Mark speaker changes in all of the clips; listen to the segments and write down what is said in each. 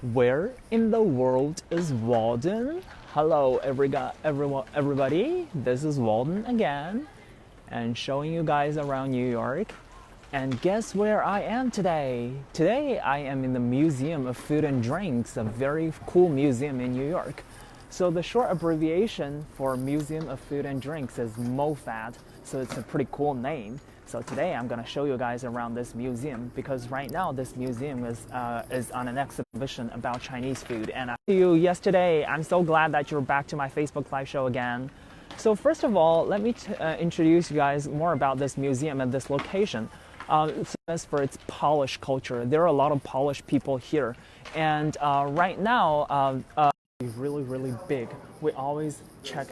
Speaker 1: Where in the world is Walden? Hello, everybody. This is Walden again, and showing you guys around New York. And guess where I am today? Today I am in the Museum of Food and Drinks, a very cool museum in New York. So the short abbreviation for Museum of Food and Drinks is MOFAD, so it's a pretty cool name. So today I'm going to show you guys around this museum because right now this museum is on an exhibition about Chinese food. And I saw you yesterday. I'm so glad that you're back to my Facebook live show again. So first of all, let me introduce you guys more about this museum and this location. It's famous for its Polish culture. There are a lot of Polish people here. And right now, really big. We always chop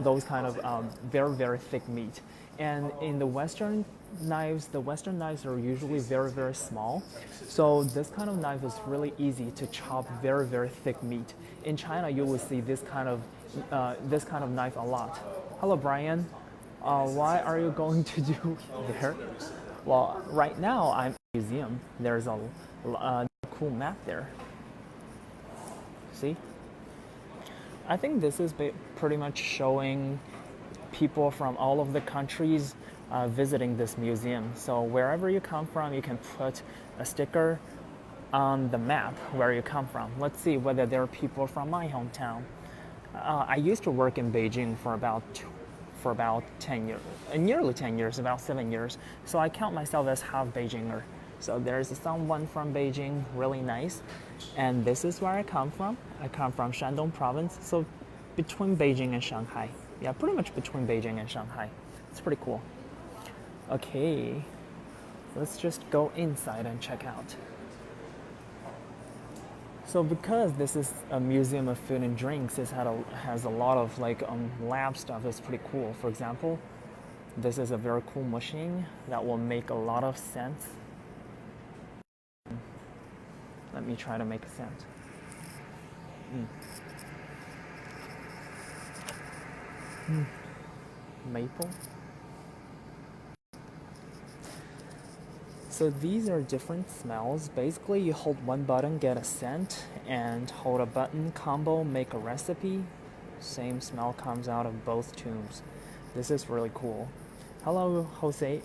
Speaker 1: those kind of very thick meat. And in the Western knives are usually very small. So this kind of knife is really easy to chop very thick meat. In China, you will see this kind of knife a lot. Hello, Brian. Why are you going to do there? Well, right now I'm in a museum. There's a cool map there. See? I think this is pretty much showing people from all of the countries visiting this museum. So wherever you come from, you can put a sticker on the map where you come from. Let's see whether there are people from my hometown. I used to work in Beijing for about 10 years, nearly 10 years, about 7 years. So I count myself as half Beijinger. So there's someone from Beijing, really nice. And this is where I come from. I come from Shandong province, so between Beijing and Shanghai. Yeah, pretty much between Beijing and Shanghai. It's pretty cool. Okay, let's just go inside and check out. So because this is a museum of food and drinks, it has a lot of lab stuff. It's pretty cool. For example, this is a very cool machine that will make a lot of sense. Let me try to make a scent. Maple. So these are different smells. Basically, you hold one button, get a scent, and hold a button combo, make a recipe. Same smell comes out of both tubes. This is really cool. Hello,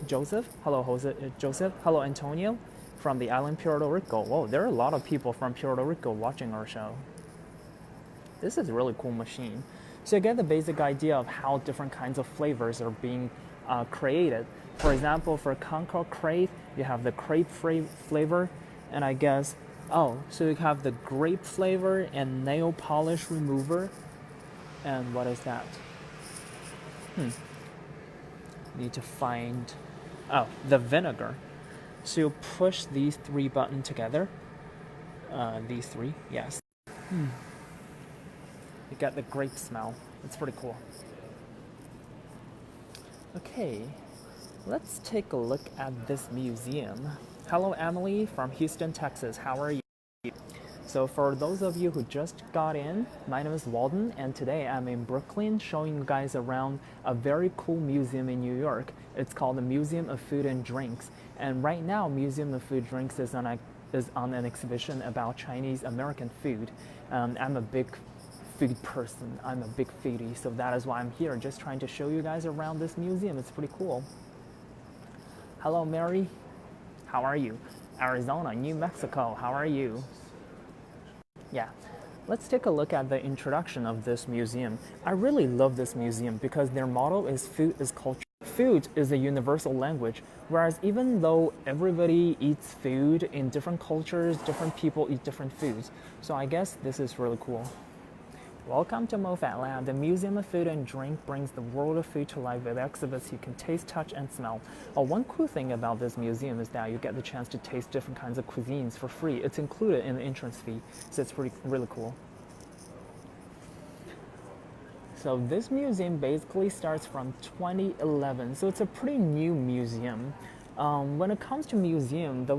Speaker 1: Joseph. Hello, Joseph. Hello, Antonio. From the island Puerto Rico. Whoa, there are a lot of people from Puerto Rico watching our show. This is a really cool machine. So you get the basic idea of how different kinds of flavors are being created. For example, for Concord crepe, you have the crepe flavor, and I guess, so you have the grape flavor and nail polish remover. And what is that? Need to find, the vinegar. So you push these three buttons together. These three, yes. You get the grape smell. It's pretty cool. Okay, let's take a look at this museum. Hello, Emily from Houston, Texas. How are you? So for those of you who just got in, my name is Walden, and today I'm in Brooklyn showing you guys around a very cool museum in New York. It's called the Museum of Food and Drinks. And right now, Museum of Food and Drinks is on an exhibition about Chinese American food. I'm a big food person. I'm a big foodie, so that is why I'm here, just trying to show you guys around this museum. It's pretty cool. Hello, Mary. How are you? Arizona, New Mexico. How are you? Yeah, let's take a look at the introduction of this museum. I really love this museum because their motto is food is culture. Food is a universal language, whereas even though everybody eats food in different cultures, different people eat different foods. So I guess this is really cool. Welcome to MoFat Lab. The Museum of Food and Drink brings the world of food to life with exhibits you can taste, touch, and smell. One cool thing about this museum is that you get the chance to taste different kinds of cuisines for free. It's included in the entrance fee, so it's really cool. So this museum basically starts from 2011, so it's a pretty new museum. When it comes to museum, the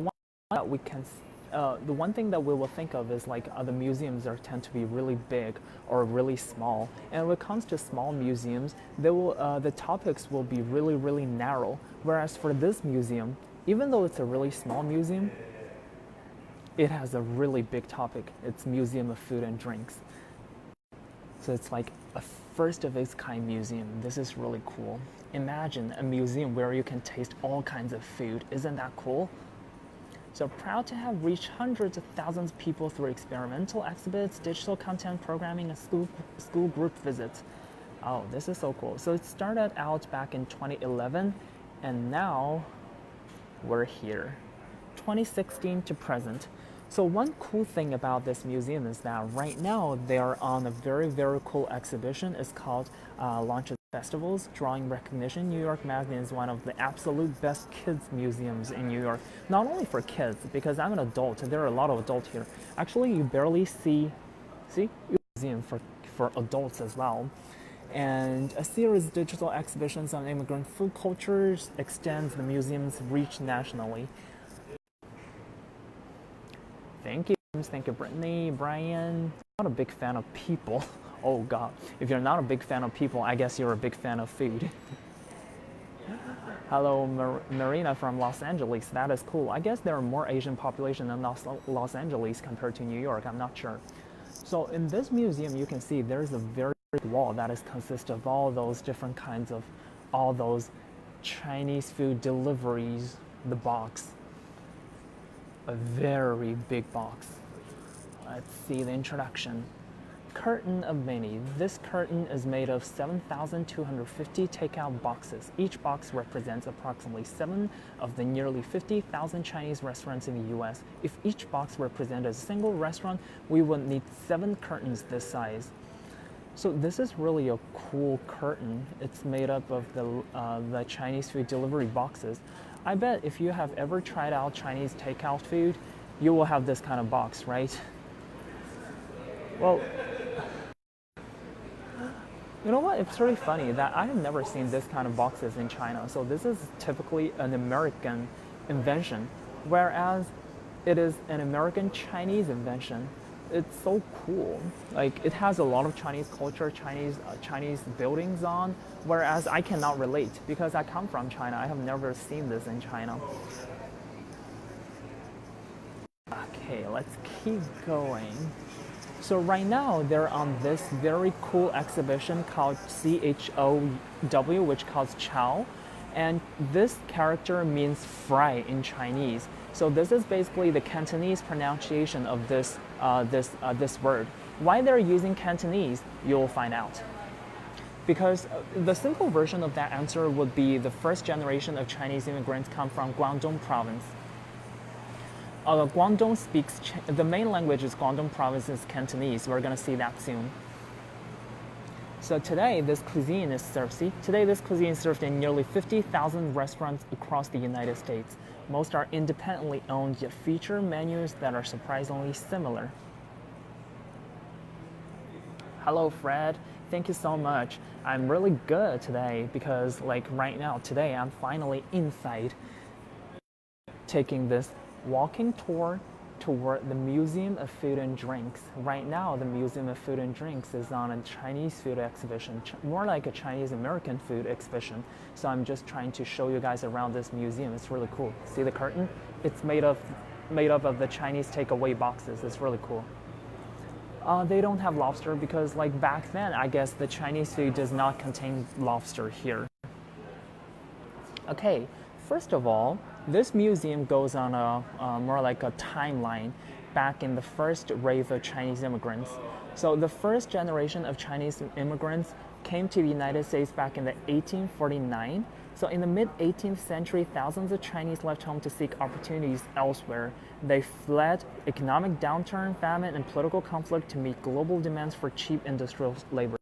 Speaker 1: one thing that we will think of is the museums tend to be really big or really small. And when it comes to small museums, the topics will be really narrow. Whereas for this museum, even though it's a really small museum, it has a really big topic. It's Museum of Food and Drinks. So it's like a first of its kind museum. This is really cool. Imagine a museum where you can taste all kinds of food. Isn't that cool? So proud to have reached hundreds of thousands of people through experimental exhibits, digital content programming, and school group visits. Oh, this is so cool. So it started out back in 2011, and now we're here. 2016 to present. So one cool thing about this museum is that right now they are on a very, very cool exhibition. It's called Launches Festivals, Drawing Recognition. New York Magazine is one of the absolute best kids museums in New York. Not only for kids, because I'm an adult, and there are a lot of adults here. Actually, you barely see museum for adults as well. And a series of digital exhibitions on immigrant food cultures extends the museum's reach nationally. Thank you, Brittany, Brian. I'm not a big fan of people. Oh God, if you're not a big fan of people, I guess you're a big fan of food. Hello, Marina from Los Angeles. That is cool. I guess there are more Asian population in Los Angeles compared to New York. I'm not sure. So in this museum, you can see there's a very big wall that is consists of all those different kinds of, all those Chinese food deliveries, the box. A very big box. Let's see the introduction. Curtain of many. This curtain is made of 7,250 takeout boxes. Each box represents approximately 7 of the nearly 50,000 Chinese restaurants in the US. If each box represented a single restaurant, we would need 7 curtains this size. So this is really a cool curtain. It's made up of the Chinese food delivery boxes. I bet if you have ever tried out Chinese takeout food, you will have this kind of box, right? Well, you know what? It's really funny that I have never seen this kind of boxes in China. So this is typically an American invention, whereas it is an American-Chinese invention. It's so cool. Like, it has a lot of Chinese culture, Chinese buildings on, whereas I cannot relate because I come from China. I have never seen this in China. Okay, let's keep going. So right now they're on this very cool exhibition called CHOW, which calls Chow, and this character means fry in Chinese. So this is basically the Cantonese pronunciation of this word. Why they're using Cantonese, you'll find out. Because the simple version of that answer would be the first generation of Chinese immigrants come from Guangdong province. Guangdong speaks, the main language is Guangdong province is Cantonese. We're going to see that soon. So today, this cuisine is served in nearly 50,000 restaurants across the United States. Most are independently owned, yet feature menus that are surprisingly similar. Hello, Fred. Thank you so much. I'm really good today because, like, right now, today, I'm finally inside taking this walking tour toward the Museum of Food and Drinks. Right now, the Museum of Food and Drinks is on a Chinese food exhibition, more like a Chinese American food exhibition. So I'm just trying to show you guys around this museum. It's really cool. See the curtain? It's made up of the Chinese takeaway boxes. It's really cool. They don't have lobster because, like, back then, I guess the Chinese food does not contain lobster here. Okay, first of all, this museum goes on a more like a timeline back in the first wave of Chinese immigrants. So the first generation of Chinese immigrants came to the United States back in the 1849. So in the mid-18th century, thousands of Chinese left home to seek opportunities elsewhere. They fled economic downturn, famine, and political conflict to meet global demands for cheap industrial labor.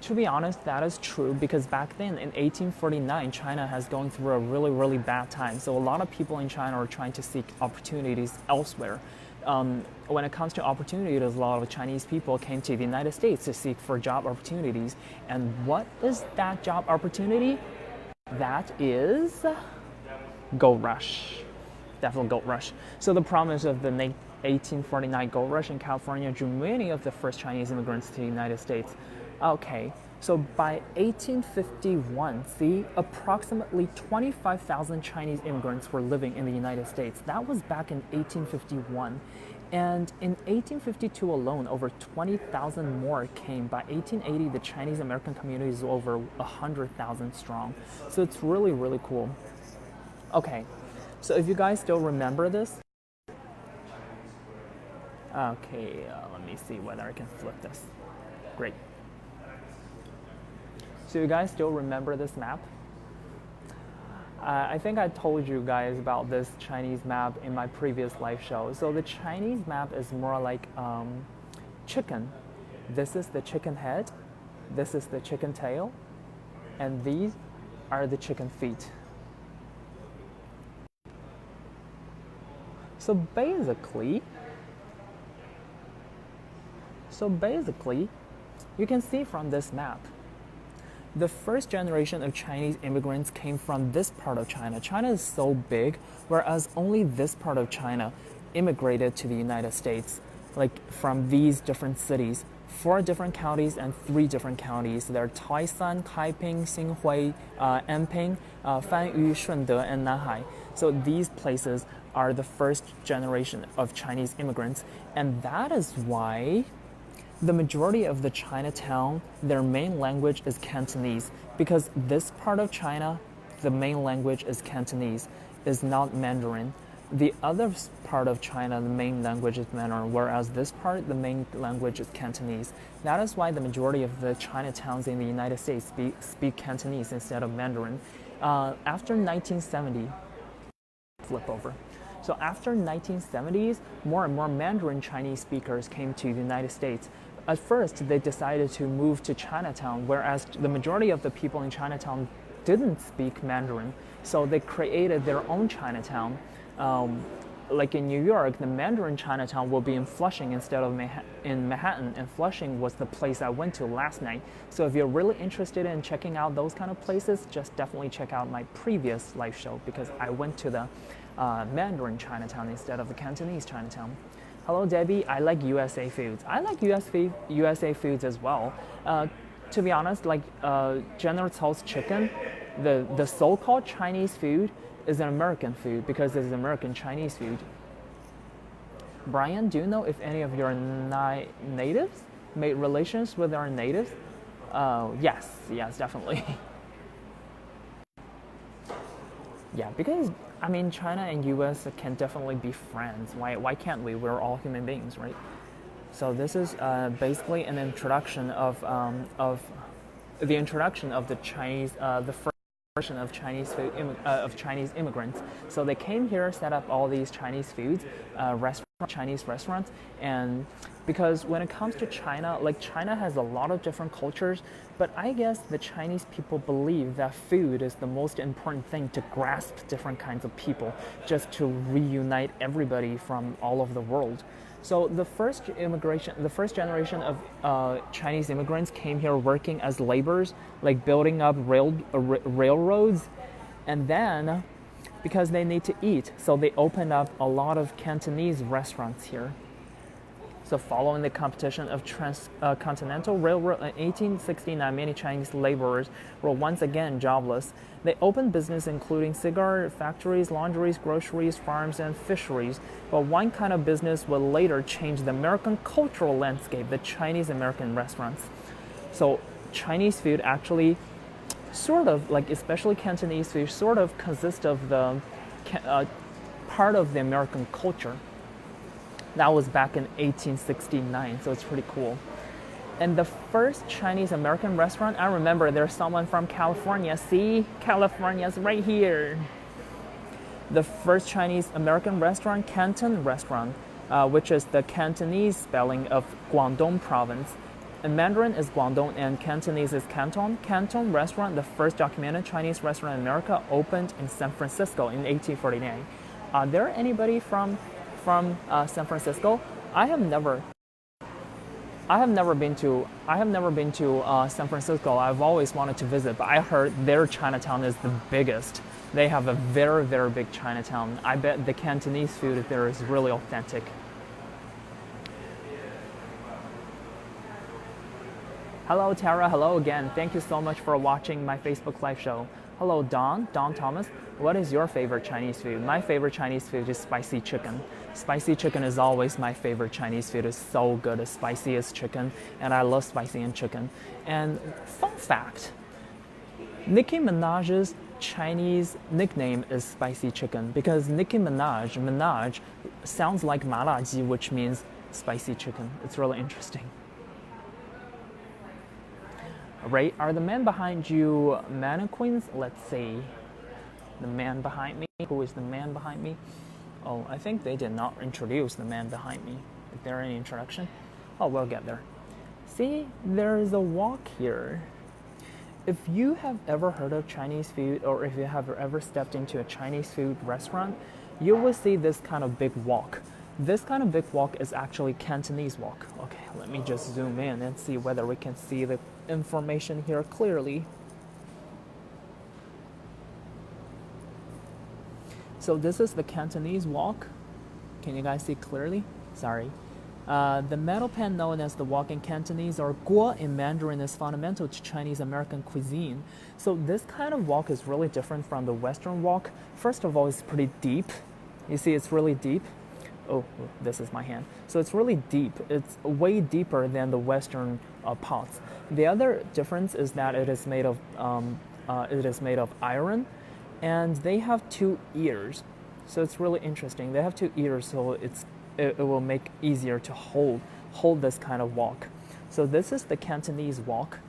Speaker 1: To be honest, that is true because back then in 1849, China has gone through a really, really bad time. So a lot of people in China are trying to seek opportunities elsewhere. When it comes to opportunities, a lot of Chinese people came to the United States to seek for job opportunities. And what is that job opportunity? That is gold rush. Definitely gold rush. So the promise of the 1849 gold rush in California drew many of the first Chinese immigrants to the United States. Okay, So by 1851, see, approximately 25,000 Chinese immigrants were living in the United States. That was back in 1851. And in 1852 alone, over 20,000 more came. By 1880, the Chinese American community is over 100,000 strong. So it's really, really cool. Okay, so if you guys still remember this, okay, let me see whether I can flip this. Great. So you guys still remember this map? I think I told you guys about this Chinese map in my previous live show. So the Chinese map is more like chicken. This is the chicken head, this is the chicken tail, and these are the chicken feet. So basically, you can see from this map, the first generation of Chinese immigrants came from this part of China. China is so big, whereas only this part of China immigrated to the United States, like from these different cities, 4 different counties and 3 different counties. They're Taishan, Kaiping, Xinhui, Anping, Fanyu, Shunde, and Nanhai. So these places are the first generation of Chinese immigrants, and that is why the majority of the Chinatown, their main language is Cantonese, because this part of China, the main language is Cantonese, is not Mandarin. The other part of China, the main language is Mandarin, whereas this part, the main language is Cantonese. That is why the majority of the Chinatowns in the United States speak Cantonese instead of Mandarin. After 1970, flip over. So after 1970s, more and more Mandarin Chinese speakers came to the United States. At first, they decided to move to Chinatown, whereas the majority of the people in Chinatown didn't speak Mandarin. So they created their own Chinatown. Like in New York, the Mandarin Chinatown will be in Flushing instead of in Manhattan, and Flushing was the place I went to last night. So if you're really interested in checking out those kind of places, just definitely check out my previous live show, because I went to the Mandarin Chinatown instead of the Cantonese Chinatown. Hello, Debbie. I like USA foods. I like USA foods as well. To be honest, like General Tso's chicken, the so-called Chinese food is an American food because it's American Chinese food. Brian, do you know if any of your natives made relations with our natives? Yes, definitely. Yeah, because I mean, China and US can definitely be friends. Why can't we? We're all human beings, right? So this is basically an introduction of the Chinese, the first version of Chinese food of Chinese immigrants. So they came here, set up all these Chinese foods, Chinese restaurants, and because when it comes to China, like China has a lot of different cultures, but I guess the Chinese people believe that food is the most important thing to grasp different kinds of people, just to reunite everybody from all over the world. So the first generation of Chinese immigrants came here working as laborers, like building up railroads, and then because they need to eat, so they opened up a lot of Cantonese restaurants here. So following the competition of Transcontinental Railroad in 1869, many Chinese laborers were once again jobless. They opened business including cigar factories, laundries, groceries, farms, and fisheries. But one kind of business would later change the American cultural landscape, the ChineseAmerican restaurants. So Chinese food actually sort of, like especially Cantonese food, sort of consists of the part of the American culture. That was back in 1869, so it's pretty cool. And the first Chinese-American restaurant, I remember there's someone from California. See, California's right here. The first Chinese-American restaurant, Canton Restaurant, which is the Cantonese spelling of Guangdong province. And Mandarin is Guangdong and Cantonese is Canton. Canton Restaurant, the first documented Chinese restaurant in America, opened in San Francisco in 1849. Are there anybody from San Francisco? I have never been to San Francisco. I've always wanted to visit, but I heard their Chinatown is the biggest. They have a very, very big Chinatown. I bet the Cantonese food there is really authentic. Hello, Tara. Hello again. Thank you so much for watching my Facebook live show. Hello, Don Thomas. What is your favorite Chinese food? My favorite Chinese food is spicy chicken. Spicy chicken is always my favorite Chinese food. It's so good. It's spicy as chicken, and I love spicy and chicken. And fun fact, Nicki Minaj's Chinese nickname is spicy chicken because Nicki Minaj sounds like 麻辣鸡, which means spicy chicken. It's really interesting. Right, are the men behind you mannequins? Let's see. The man behind me. Who is the man behind me? Oh, I think they did not introduce the man behind me. Is there any introduction? Oh, we'll get there. See, there is a walk here. If you have ever heard of Chinese food, or if you have ever stepped into a Chinese food restaurant, you will see this kind of big walk. This kind of big walk is actually Cantonese Walk. Okay, let me just zoom in and see whether we can see the information here clearly. So this is the Cantonese Walk. Can you guys see clearly? Sorry. The metal pan known as the walk in Cantonese or guo in Mandarin is fundamental to Chinese American cuisine. So this kind of walk is really different from the Western walk. First of all, it's pretty deep. You see, it's really deep. Oh, this is my hand. So it's really deep. It's way deeper than the Western pots. The other difference is that it is made of iron, and they have 2 ears. So it's really interesting. They have 2 ears, so it will make easier to hold this kind of walk. So this is the Cantonese Walk.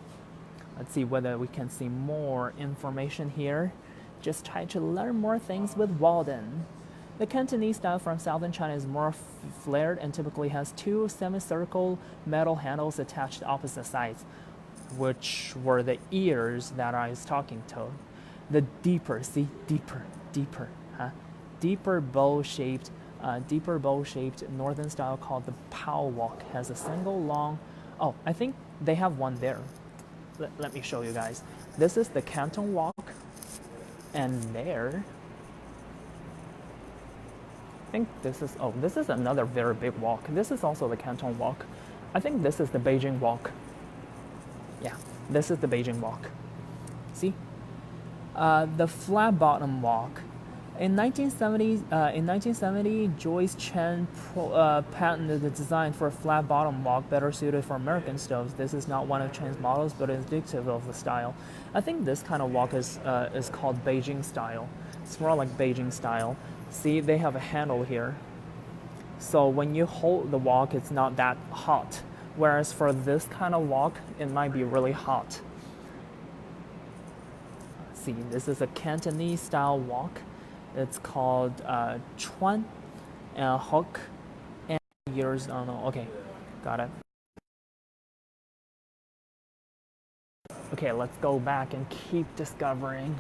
Speaker 1: Let's see whether we can see more information here. Just try to learn more things with Walden. The Cantonese style from southern China is more flared and typically has 2 semicircle metal handles attached to opposite sides, which were the ears that I was talking to. The deeper, see, deeper, huh? Deeper bowl-shaped northern style called the Pao Walk has a single long. Oh, I think they have one there. Let me show you guys. This is the Canton Walk, and there. I think this is another very big walk. This is also the Canton Walk. I think this is the Beijing Walk. Yeah, this is the Beijing Walk. See? The flat bottom walk. In 1970, Joyce Chen patented the design for a flat bottom walk better suited for American stoves. This is not one of Chen's models, but indicative of the style. I think this kind of walk is called Beijing style. It's more like Beijing style. See, they have a handle here. So when you hold the walk, it's not that hot. Whereas for this kind of walk, it might be really hot. See, this is a Cantonese style walk. It's called Chuan and Hook and years. Oh no, okay, got it. Okay, let's go back and keep discovering.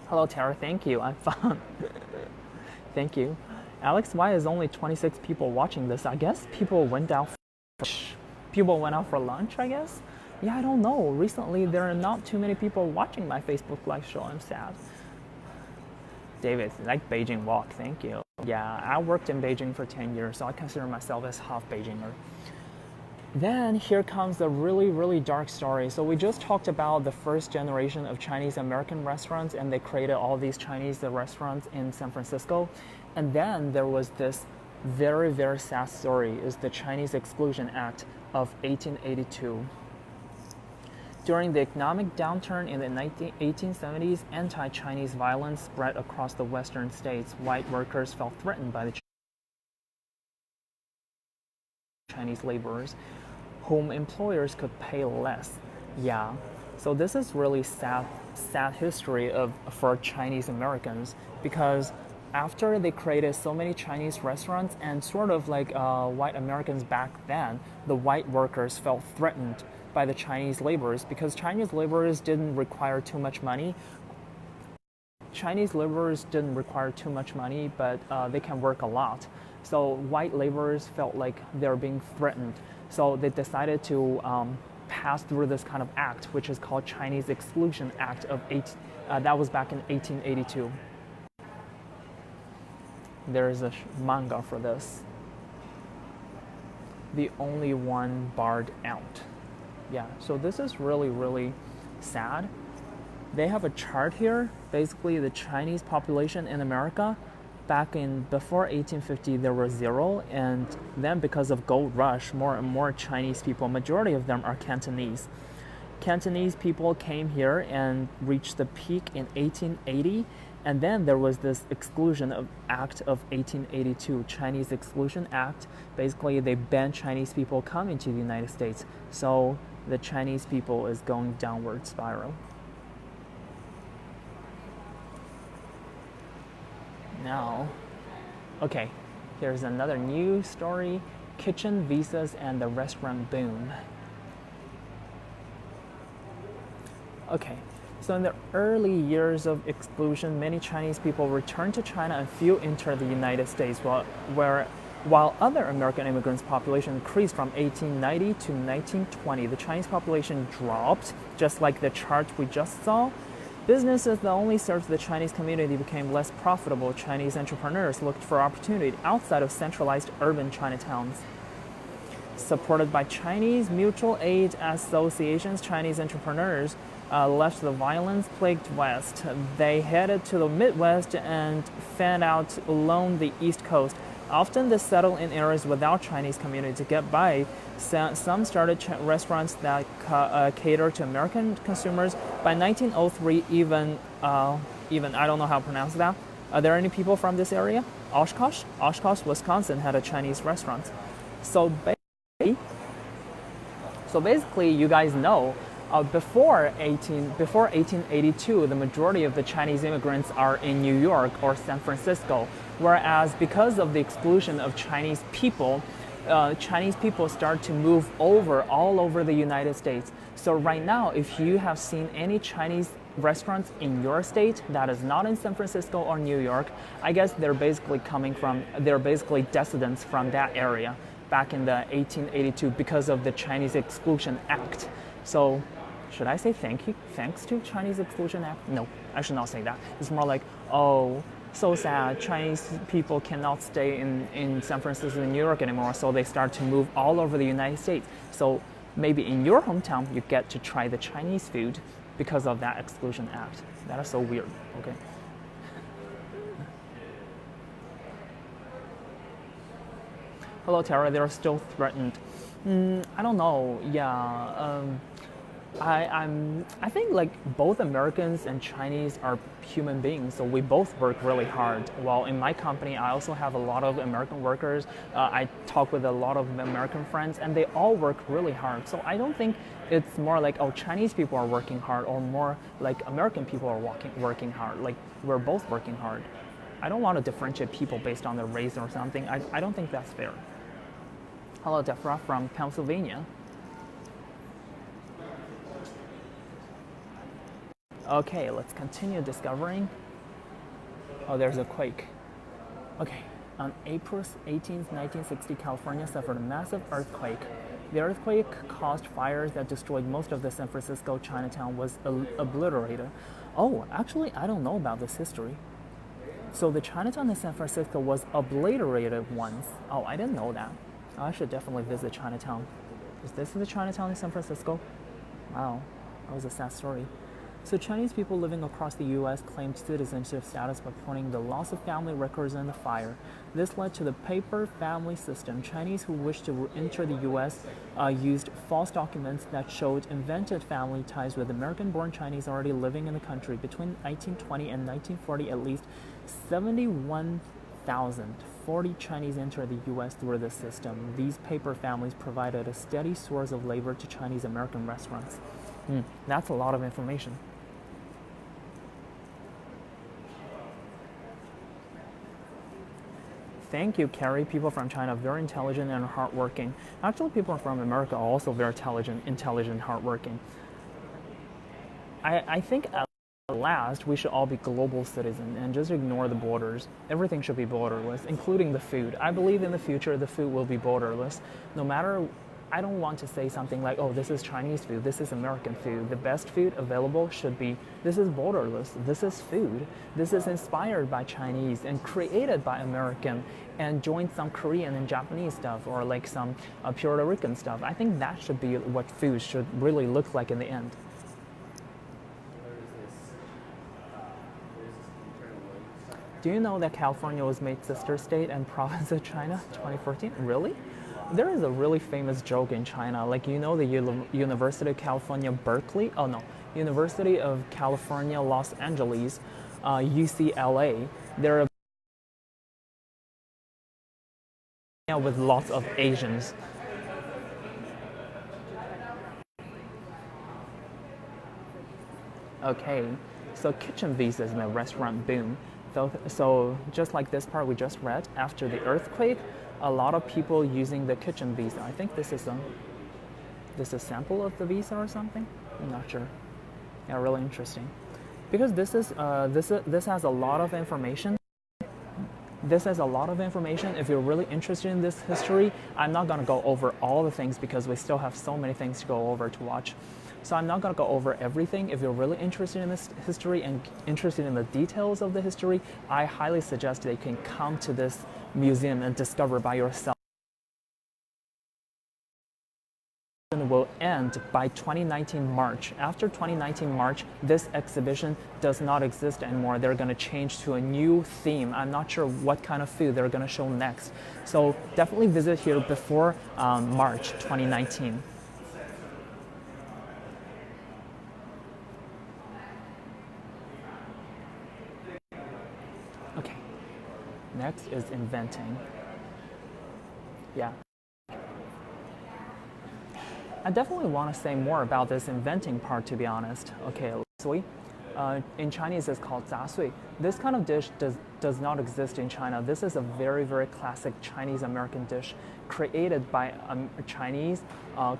Speaker 1: Hello, Tara. Thank you. I'm fine. Thank you. Alex, why is only 26 people watching this? I guess people went out for lunch, I guess. Yeah, I don't know. Recently, there are not too many people watching my Facebook live show. I'm sad. David, like Beijing Walk. Thank you. Yeah, I worked in Beijing for 10 years, so I consider myself as half Beijinger. Then here comes the really, really dark story. So we just talked about the first generation of Chinese American restaurants, and they created all these Chinese restaurants in San Francisco. And then there was this very, very sad story, is the Chinese Exclusion Act of 1882. During the economic downturn in the 1870s, anti-Chinese violence spread across the western states. White workers felt threatened by the Chinese laborers, whom employers could pay less. Yeah, so this is really sad history for Chinese Americans, because after they created so many Chinese restaurants and sort of like white Americans back then, the white workers felt threatened by the Chinese laborers because Chinese laborers didn't require too much money. But they can work a lot. So white laborers felt like they're being threatened. So they decided to pass through this kind of act, which is called Chinese Exclusion Act that was back in 1882. There is a manga for this. the only one barred out. Yeah, so this is really, really sad. They have a chart here. Basically, the Chinese population in America, back in before 1850, there were 0, and then because of gold rush, more and more Chinese people, majority of them are Cantonese. Cantonese people came here and reached the peak in 1880, and then there was this Exclusion Act of 1882, Chinese Exclusion Act. Basically, they banned Chinese people coming to the United States. So the Chinese people is going downward spiral. Now, okay, here's another news story, kitchen visas and the restaurant boom. Okay, so in the early years of exclusion, many Chinese people returned to China and few entered the United States, while other American immigrants' population increased from 1890 to 1920. The Chinese population dropped, just like the chart we just saw. Businesses that only served the Chinese community became less profitable. Chinese entrepreneurs looked for opportunity outside of centralized urban Chinatowns. Supported by Chinese mutual aid associations, Chinese entrepreneurs left the violence-plagued West. They headed to the Midwest and fanned out along the East Coast. Often they settled in areas without Chinese community to get by. Some started restaurants that cater to American consumers. By 1903, even I don't know how to pronounce that. Are there any people from this area? Oshkosh, Wisconsin had a Chinese restaurant. So basically, you guys know, before 1882, the majority of the Chinese immigrants are in New York or San Francisco, whereas because of the exclusion of Chinese people start to move all over the United States. So right now, if you have seen any Chinese restaurants in your state that is not in San Francisco or New York, I guess they're basically dissidents from that area back in the 1882 because of the Chinese Exclusion Act. So should I say thanks to Chinese Exclusion Act? No, I should not say that. It's more like, oh, so sad, Chinese people cannot stay in San Francisco and New York anymore, so they start to move all over the United States. So maybe in your hometown, you get to try the Chinese food because of that Exclusion Act. That is so weird, okay? Hello, Tara, they're still threatened. I don't know, yeah. I think like both Americans and Chinese are human beings, so we both work really hard. Well, in my company, I also have a lot of American workers. I talk with a lot of American friends, and they all work really hard. So I don't think it's more like, oh, Chinese people are working hard, or more like American people are working hard. Like, we're both working hard. I don't want to differentiate people based on their race or something. I don't think that's fair. Hello, Defra from Pennsylvania. Okay, let's continue discovering. Oh, there's a quake. Okay, on April 18, 1960, California suffered a massive earthquake. The earthquake caused fires that destroyed most of the San Francisco Chinatown was obliterated. Oh, actually, I don't know about this history. So the Chinatown in San Francisco was obliterated once. Oh, I didn't know that. I should definitely visit Chinatown. Is this the Chinatown in San Francisco? Wow, that was a sad story. So Chinese people living across the U.S. claimed citizenship status by pointing the loss of family records in the fire. This led to the paper family system. Chinese who wished to enter the U.S. Used false documents that showed invented family ties with American-born Chinese already living in the country. Between 1920 and 1940, at least 71,040 Chinese entered the U.S. through this system. These paper families provided a steady source of labor to Chinese-American restaurants. That's a lot of information. Thank you, Carrie. People from China, very intelligent and hardworking. Actually, people from America are also very intelligent, hardworking. I think at last, we should all be global citizens and just ignore the borders. Everything should be borderless, including the food. I believe in the future, the food will be borderless. No matter, I don't want to say something like, oh, this is Chinese food, this is American food. The best food available should be, this is borderless, this is food, this is inspired by Chinese and created by American and joined some Korean and Japanese stuff or like some Puerto Rican stuff. I think that should be what food should really look like in the end. Do you know that California was made sister state and province of China 2014? Really? There is a really famous joke in China, like you know the University of California, Berkeley? Oh no, University of California, Los Angeles, UCLA. They're with lots of Asians. Okay, so kitchen visas in the restaurant boom. So just like this part we just read, after the earthquake, a lot of people using the kitchen visa. I think this is a sample of the visa or something. I'm not sure. Yeah, really interesting, because this has a lot of information. This has a lot of information. If you're really interested in this history, I'm not going to go over all the things because we still have so many things to go over to watch. So I'm not going to go over everything. If you're really interested in this history and interested in the details of the history, I highly suggest that you can come to this museum and discover by yourself. Will end by 2019 March. After 2019 March, this exhibition does not exist anymore. They're going to change to a new theme. I'm not sure what kind of food they're going to show next. So definitely visit here before March 2019. Okay, next is inventing. Yeah. I definitely want to say more about this inventing part, to be honest. Okay, in Chinese it's called 杂碎. This kind of dish does not exist in China. This is a very, very classic Chinese American dish created by Chinese,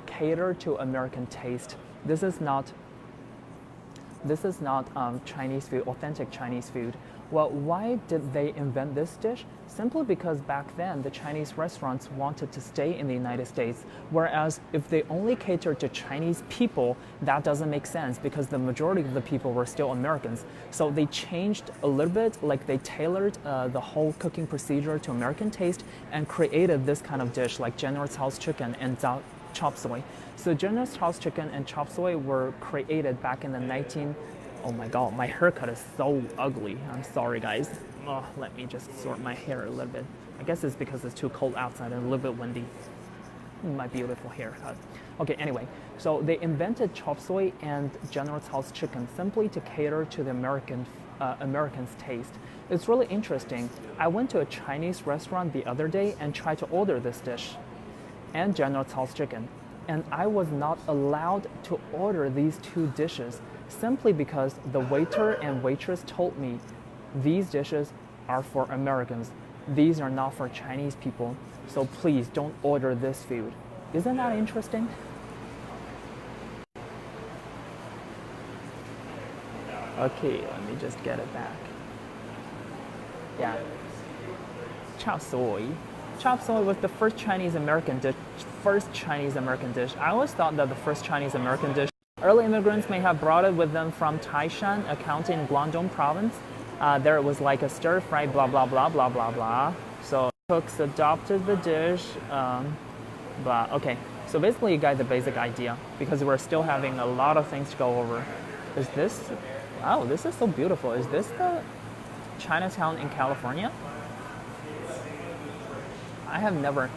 Speaker 1: catered to American taste. This is not Chinese food, authentic Chinese food. Well, why did they invent this dish? Simply because back then the Chinese restaurants wanted to stay in the United States, whereas if they only catered to Chinese people, that doesn't make sense because the majority of the people were still Americans. So they changed a little bit, like they tailored the whole cooking procedure to American taste and created this kind of dish like General Tso's chicken and chop suey. So General Tso's chicken and chop suey were created back in the Oh my god, my haircut is so ugly. I'm sorry, guys. Oh, let me just sort my hair a little bit. I guess it's because it's too cold outside and a little bit windy. My beautiful haircut. Okay, anyway, so they invented chop suey and General Tso's chicken simply to cater to the Americans' taste. It's really interesting. I went to a Chinese restaurant the other day and tried to order this dish and General Tso's chicken, and I was not allowed to order these two dishes simply because the waiter and waitress told me these dishes are for Americans. These are not for Chinese people, so please don't order this food. Isn't that interesting? Okay, let me just get it back. Yeah. Chop suey. Chop suey was the first Chinese American dish. I always thought that the first Chinese American dish. Early immigrants may have brought it with them from Taishan, a county in Guangdong province. There it was like a stir-fried blah, blah, blah, blah, blah, blah. So cooks adopted the dish, blah. Okay, so basically you got the basic idea because we're still having a lot of things to go over. Is this, wow, this is so beautiful. Is this the Chinatown in California? I have never.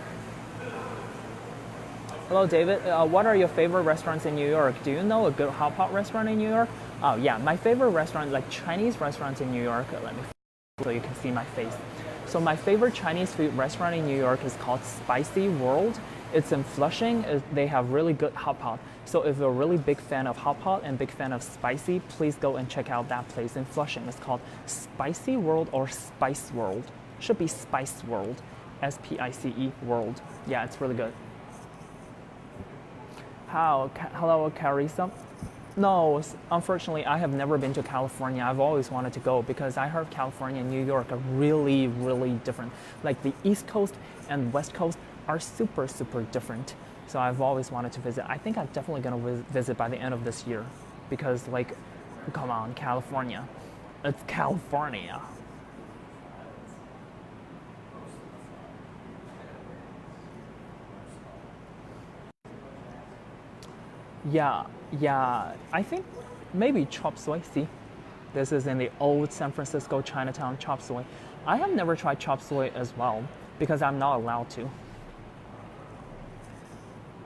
Speaker 1: Hello, David. What are your favorite restaurants in New York? Do you know a good hot pot restaurant in New York? Oh yeah, my favorite restaurant, like Chinese restaurants in New York. Let me so you can see my face. So my favorite Chinese food restaurant in New York is called Spicy World. It's in Flushing. They have really good hot pot. So if you're a really big fan of hot pot and big fan of spicy, please go and check out that place in Flushing. It's called Spicy World or Spice World. Should be Spice World. SPICE World. Yeah, it's really good. Hello, Carissa. No, unfortunately, I have never been to California. I've always wanted to go because I heard California and New York are really, really different. Like the East Coast and West Coast are super, super different. So I've always wanted to visit. I think I'm definitely gonna visit by the end of this year, because like, come on, California, it's California. Yeah, yeah. I think maybe chop suey. See, this is in the old San Francisco Chinatown chop suey. I have never tried chop suey as well because I'm not allowed to.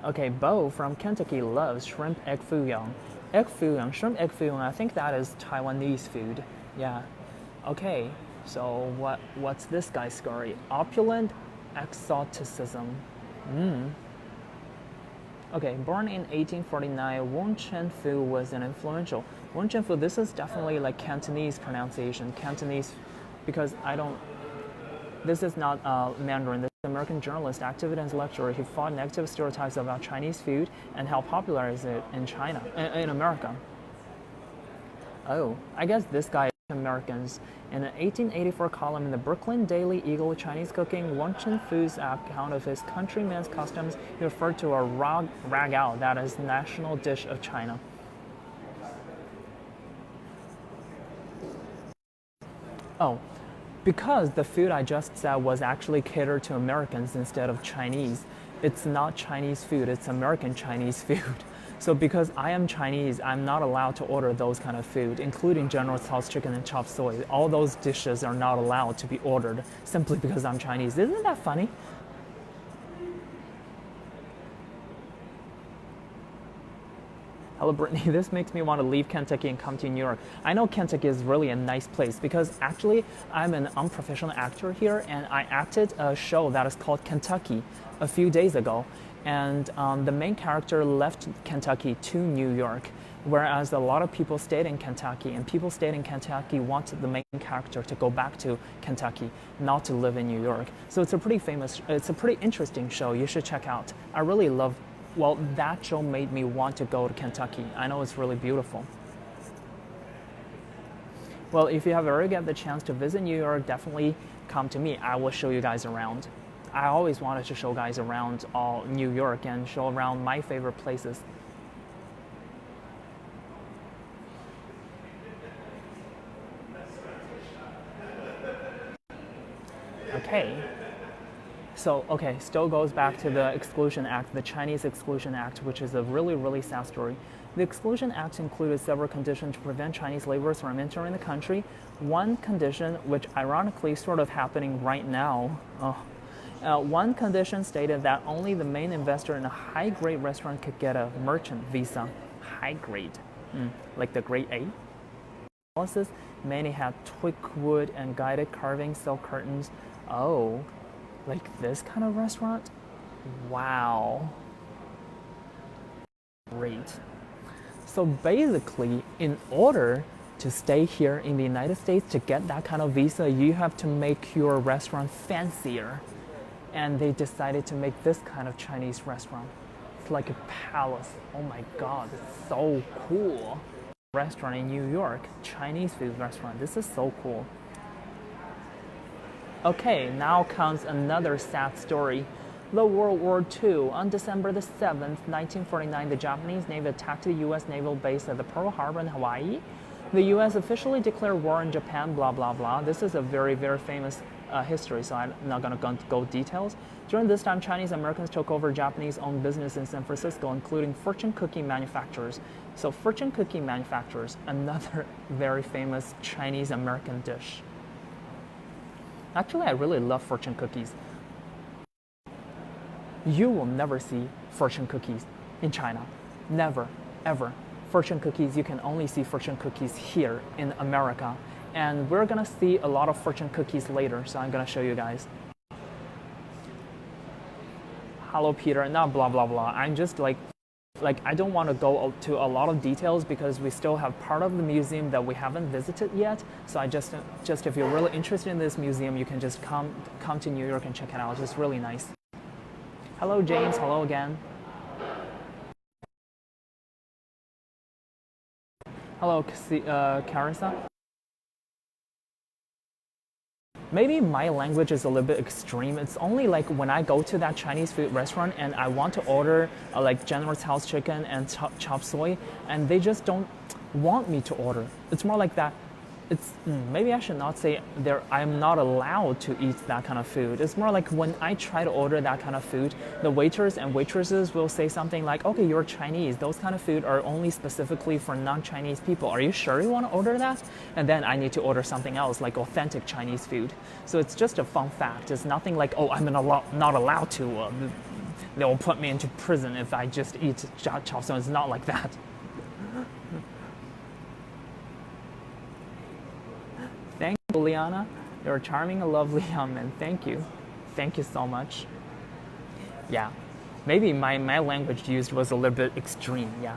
Speaker 1: Okay, Bo from Kentucky loves shrimp egg foo young. Egg foo young, shrimp egg foo young. I think that is Taiwanese food. Yeah. Okay. So what's this guy's story? Opulent exoticism. Okay, born in 1849, Wong Chen-fu was an influential. Wong Chen-fu, this is definitely like Cantonese pronunciation. Cantonese, because I don't, this is not Mandarin. This is an American journalist, activist, and lecturer. He fought negative stereotypes about Chinese food and helped popularize it in China, in America. Oh, I guess this guy is Americans. In an 1884 column in the Brooklyn Daily Eagle, Chinese Cooking, Wang Chen-fu's account of his countrymen's customs, he referred to a ragao, that is national dish of China. Oh, because the food I just said was actually catered to Americans instead of Chinese. It's not Chinese food, it's American Chinese food. So because I am Chinese, I'm not allowed to order those kind of food, including General Tso's chicken and chop suey. All those dishes are not allowed to be ordered simply because I'm Chinese. Isn't that funny? Hello, Brittany. This makes me want to leave Kentucky and come to New York. I know Kentucky is really a nice place because actually I'm an unprofessional actor here, and I acted a show that is called Kentucky a few days ago. And the main character left Kentucky to New York, whereas a lot of people stayed in Kentucky, and people stayed in Kentucky wanted the main character to go back to Kentucky, not to live in New York. So it's a pretty interesting show. You should check out. I really love, well, that show made me want to go to Kentucky. I know it's really beautiful. Well, if you have ever get the chance to visit New York, definitely come to me. I will show you guys around. I always wanted to show guys around all New York and show around my favorite places. Okay. So, okay, still goes back to the Exclusion Act, the Chinese Exclusion Act, which is a really, really sad story. The Exclusion Act included several conditions to prevent Chinese laborers from entering the country. One condition, which ironically is sort of happening right now, one condition stated that only the main investor in a high-grade restaurant could get a merchant visa. High-grade, like the grade A. Analysis, many had teak wood and guided carving silk curtains. Oh, like this kind of restaurant? Wow. Great. So basically, in order to stay here in the United States to get that kind of visa, you have to make your restaurant fancier. And they decided to make this kind of Chinese restaurant. It's like a palace. Oh my God, it's so cool. Restaurant in New York, Chinese food restaurant. This is so cool. Okay, now comes another sad story. The World War II. On December the 7th, 1949, the Japanese Navy attacked the U.S. naval base at the Pearl Harbor in Hawaii. The U.S. officially declared war on Japan, blah, blah, blah. This is a very, very famous history, so I'm not going to go details. During this time, Chinese Americans took over Japanese-owned business in San Francisco, including fortune cookie manufacturers. So fortune cookie manufacturers, another very famous Chinese American dish. Actually, I really love fortune cookies. You will never see fortune cookies in China. Never, ever. Fortune cookies, you can only see fortune cookies here in America. And we're gonna see a lot of fortune cookies later, so I'm gonna show you guys. Hello, Peter, not blah, blah, blah. I'm just like I don't want to go to a lot of details because we still have part of the museum that we haven't visited yet. So I just if you're really interested in this museum, you can just come to New York and check it out. It's really nice. Hello, James. Hello again. Hello, Carissa. maybe my language is a little bit extreme. It's only like when I go to that Chinese food restaurant and I want to order like General Tso's chicken and chop suey, and they just don't want me to order. It's more like that. It's maybe I should not say I'm not allowed to eat that kind of food. It's more like when I try to order that kind of food, the waiters and waitresses will say something like, okay, you're Chinese. Those kind of food are only specifically for non-Chinese people. Are you sure you want to order that? And then I need to order something else, like authentic Chinese food. So it's just a fun fact. It's nothing like, oh, I'm not allowed to. They will put me into prison if I just eat chop suey. It's not like that. Thank you, Liana. You're a charming, a lovely young man. Thank you. Thank you so much. Yeah. Maybe my language used was a little bit extreme, yeah.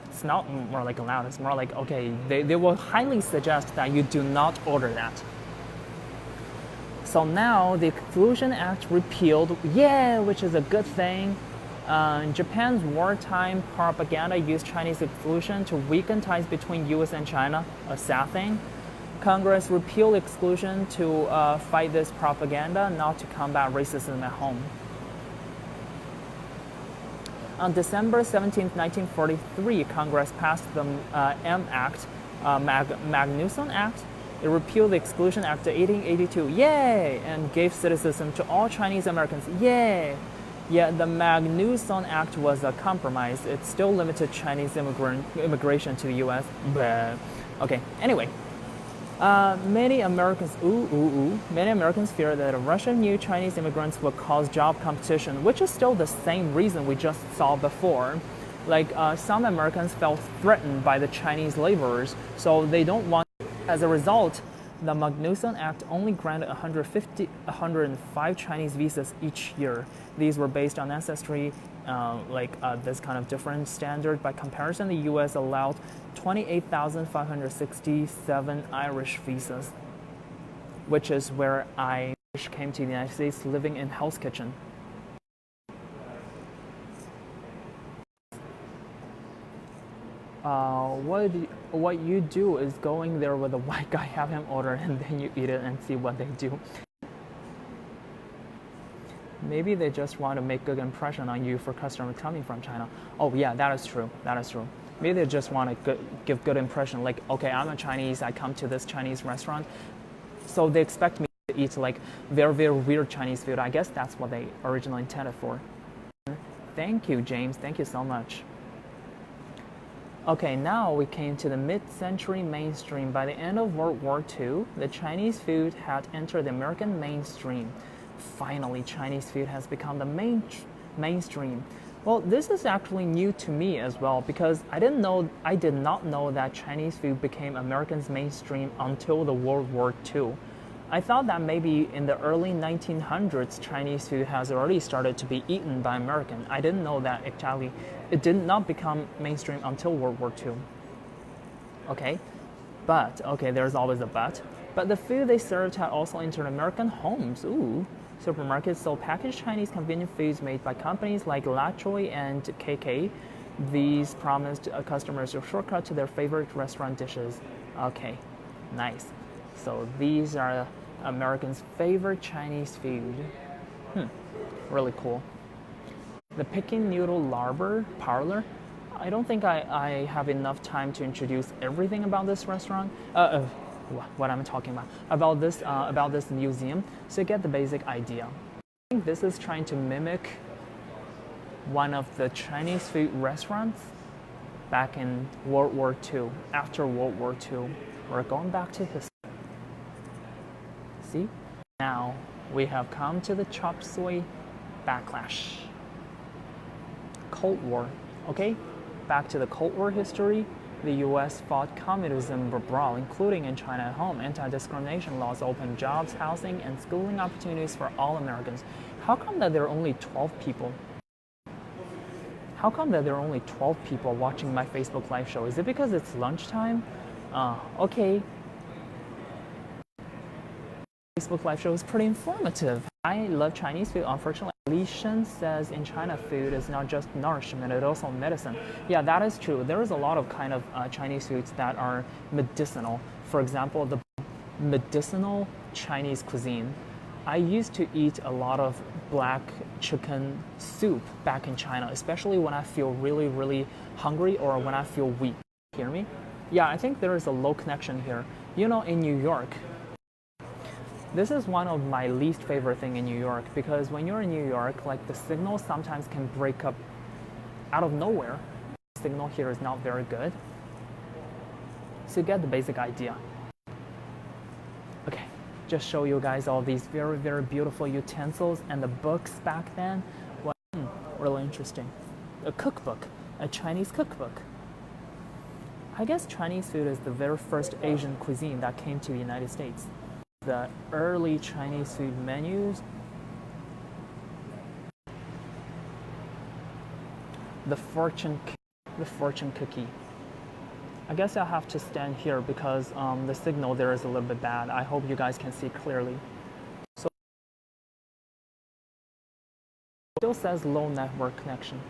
Speaker 1: It's not more like allowed. It's more like, okay, they will highly suggest that you do not order that. So now the Exclusion Act repealed, yeah, which is a good thing. Japan's wartime propaganda used Chinese exclusion to weaken ties between U.S. and China, a sad thing. Congress repealed exclusion to fight this propaganda, not to combat racism at home. On December 17, 1943, Congress passed the Magnuson Act. It repealed the Exclusion Act of 1882, yay, and gave citizenship to all Chinese Americans, yay. Yet the Magnuson Act was a compromise. It still limited Chinese immigration to the U.S. But, okay, anyway. Many Americans fear that Russian new Chinese immigrants will cause job competition, which is still the same reason we just saw before. Like some Americans felt threatened by the Chinese laborers, so they don't want. As a result, the Magnuson Act only granted 105 Chinese visas each year. These were based on ancestry, this kind of different standard. By comparison, the U.S. allowed 28,567 Irish visas, which is where I came to the United States living in Hell's Kitchen. What you do is going there with a white guy, have him order, and then you eat it and see what they do. Maybe they just want to make good impression on you for customers coming from China. Oh yeah, that is true. Maybe they just want to give good impression. Like, okay, I'm a Chinese. I come to this Chinese restaurant, so they expect me to eat like very, very weird Chinese food. I guess that's what they originally intended for. Thank you, James. Thank you so much. Okay, now we came to the mid-century mainstream. By the end of World War II, the Chinese food had entered the American mainstream. Finally, Chinese food has become the mainstream. Well, this is actually new to me as well, because I did not know that Chinese food became Americans' mainstream until the World War II. I thought that maybe in the early 1900s, Chinese food has already started to be eaten by Americans. I didn't know that actually it did not become mainstream until World War II. Okay, there's always a but. But the food they served had also entered American homes. Ooh. Supermarkets sold packaged Chinese convenient foods made by companies like La Choy and KK. These promised customers a shortcut to their favorite restaurant dishes. Okay, nice. So these are Americans' favorite Chinese food. Really cool. The Peking Noodle Parlor. I don't think I have enough time to introduce everything about this restaurant. What I'm talking about this museum, so you get the basic idea. I think this is trying to mimic one of the Chinese food restaurants back in World War II. After World War II, we're going back to history. See, now we have come to the chop suey backlash. Cold War, okay? Back to the Cold War history. The U.S. fought communism abroad, including in China at home. Anti-discrimination laws opened jobs, housing, and schooling opportunities for all Americans. How come that there are only 12 people? How come that there are only 12 people watching my Facebook live show? Is it because it's lunchtime? Okay. Facebook live show is pretty informative. I love Chinese food. Unfortunately, Li Shen says in China, food is not just nourishment, it's also medicine. Yeah, that is true. There is a lot of Chinese foods that are medicinal. For example, the medicinal Chinese cuisine. I used to eat a lot of black chicken soup back in China, especially when I feel really, really hungry or when I feel weak. Hear me? Yeah, I think there is a low connection here. You know, in New York, this is one of my least favorite thing in New York, because when you're in New York, like the signal sometimes can break up out of nowhere. The signal here is not very good. So you get the basic idea. Okay, just show you guys all these very, very beautiful utensils and the books back then. Well, really interesting. A cookbook, a Chinese cookbook. I guess Chinese food is the very first Asian cuisine that came to the United States. The early Chinese food menus. The fortune cookie. I guess I'll have to stand here because the signal there is a little bit bad. I hope you guys can see clearly. So it still says low network connection.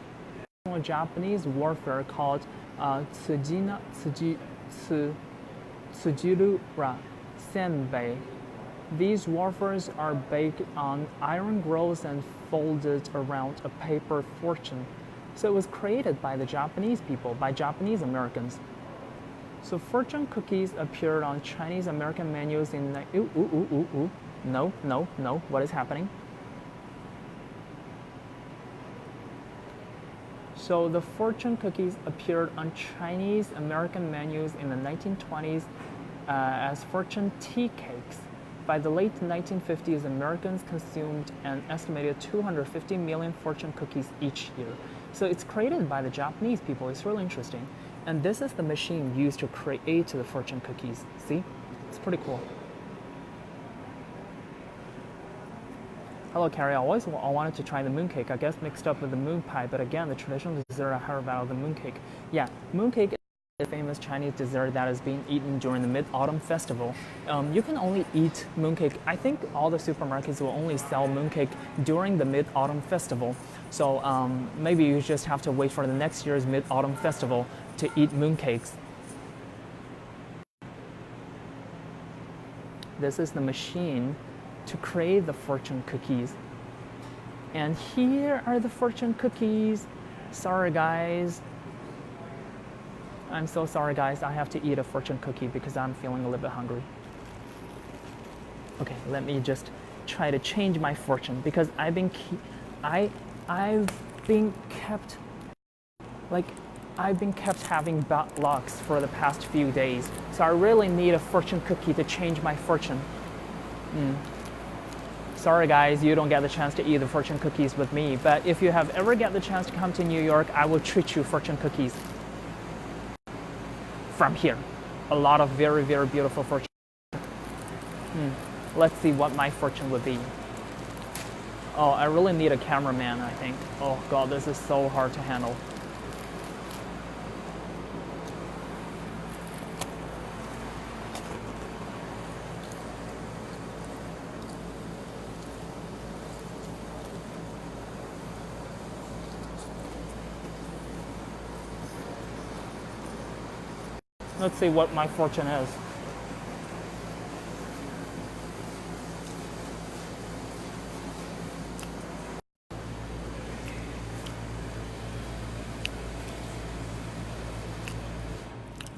Speaker 1: A Japanese warfare called Tsujirura Senbei. These wafers are baked on iron grills and folded around a paper fortune. So it was created by the Japanese people, by Japanese Americans. So fortune cookies appeared on Chinese American menus in the... No, what is happening? So the fortune cookies appeared on Chinese American menus in the 1920s as fortune tea cakes. By the late 1950s, Americans consumed an estimated 250 million fortune cookies each year. So it's created by the Japanese people. It's really interesting. And this is the machine used to create the fortune cookies. See? It's pretty cool. Hello, Carrie. I wanted to try the mooncake. I guess mixed up with the moon pie, but again, the traditional dessert I heard about the mooncake. Yeah, mooncake is a famous Chinese dessert that is being eaten during the Mid-Autumn Festival. You can only eat mooncake. I think all the supermarkets will only sell mooncake during the Mid-Autumn Festival. So maybe you just have to wait for the next year's Mid-Autumn Festival to eat mooncakes. This is the machine to create the fortune cookies. And here are the fortune cookies. Sorry, guys. I'm so sorry, guys. I have to eat a fortune cookie because I'm feeling a little bit hungry. Okay, let me just try to change my fortune because I've been kept having bad lucks for the past few days. So I really need a fortune cookie to change my fortune. Sorry guys, you don't get the chance to eat the fortune cookies with me, but if you have ever get the chance to come to New York, I will treat you fortune cookies from here. A lot of very, very beautiful fortune. Let's see what my fortune would be. Oh, I really need a cameraman, I think. Oh God, this is so hard to handle. Let's see what my fortune is.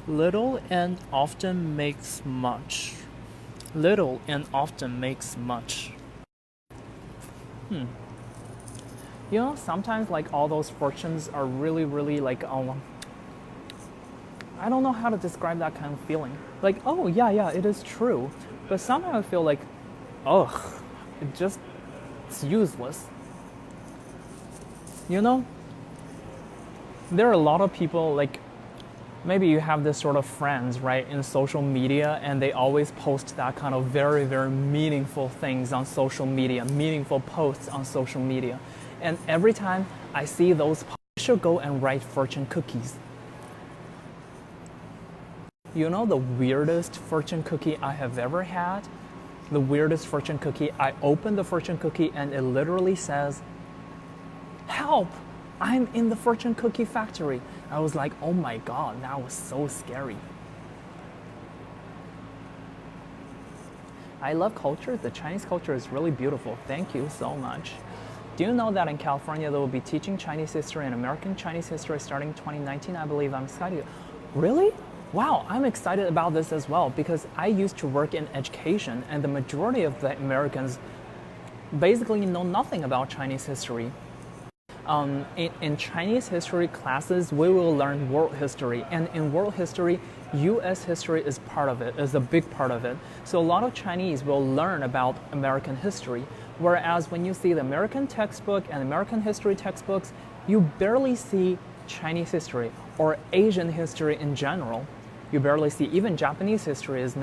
Speaker 1: Little and often makes much. Little and often makes much. You know, sometimes like all those fortunes are really, really like, I don't know how to describe that kind of feeling. Like, oh yeah, it is true. But somehow I feel like, it's useless. You know? There are a lot of people, like, maybe you have this sort of friends, right, in social media, and they always post that kind of very, very meaningful things on social media, meaningful posts on social media. And every time I see those posts, I should go and write fortune cookies. You know the weirdest fortune cookie I have ever had? The weirdest fortune cookie, I opened the fortune cookie and it literally says, "Help! I'm in the fortune cookie factory." I was like, oh my God, that was so scary. I love culture. The Chinese culture is really beautiful. Thank you so much. Do you know that in California they will be teaching Chinese history and American Chinese history starting 2019? I believe. I'm excited. Really? Wow, I'm excited about this as well because I used to work in education and the majority of the Americans basically know nothing about Chinese history. In Chinese history classes, we will learn world history, and in world history, U.S. history is part of it, is a big part of it. So a lot of Chinese will learn about American history, whereas when you see the American textbook and American history textbooks, you barely see Chinese history or Asian history in general. You barely see, even Japanese history is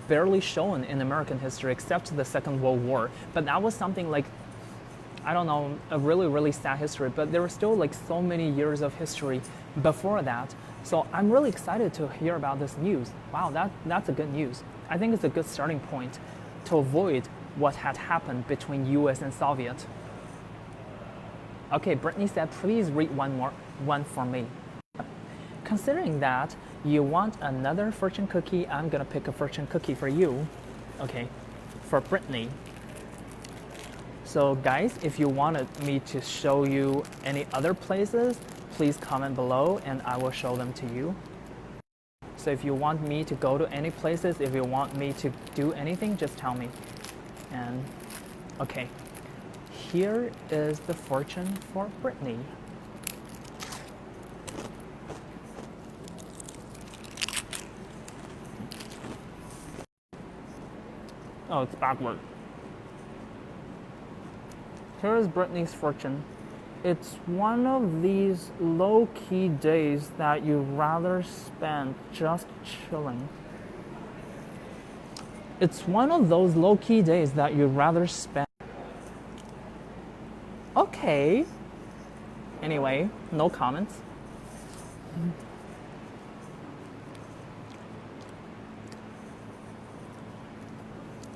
Speaker 1: barely shown in American history except the Second World War. But that was something like, I don't know, a really, really sad history, but there were still like so many years of history before that. So I'm really excited to hear about this news. Wow, that's a good news. I think it's a good starting point to avoid what had happened between US and Soviet. Okay, Brittany said, please read one for me. Considering that you want another fortune cookie, I'm gonna pick a fortune cookie for you. Okay, for Brittany. So guys, if you wanted me to show you any other places, please comment below and I will show them to you. So if you want me to go to any places, if you want me to do anything, just tell me. And okay, here is the fortune for Brittany. Oh, it's backward. Here's Brittany's fortune. It's one of these low-key days that you'd rather spend just chilling. It's one of those low-key days that you'd rather spend. Okay. Anyway, no comments.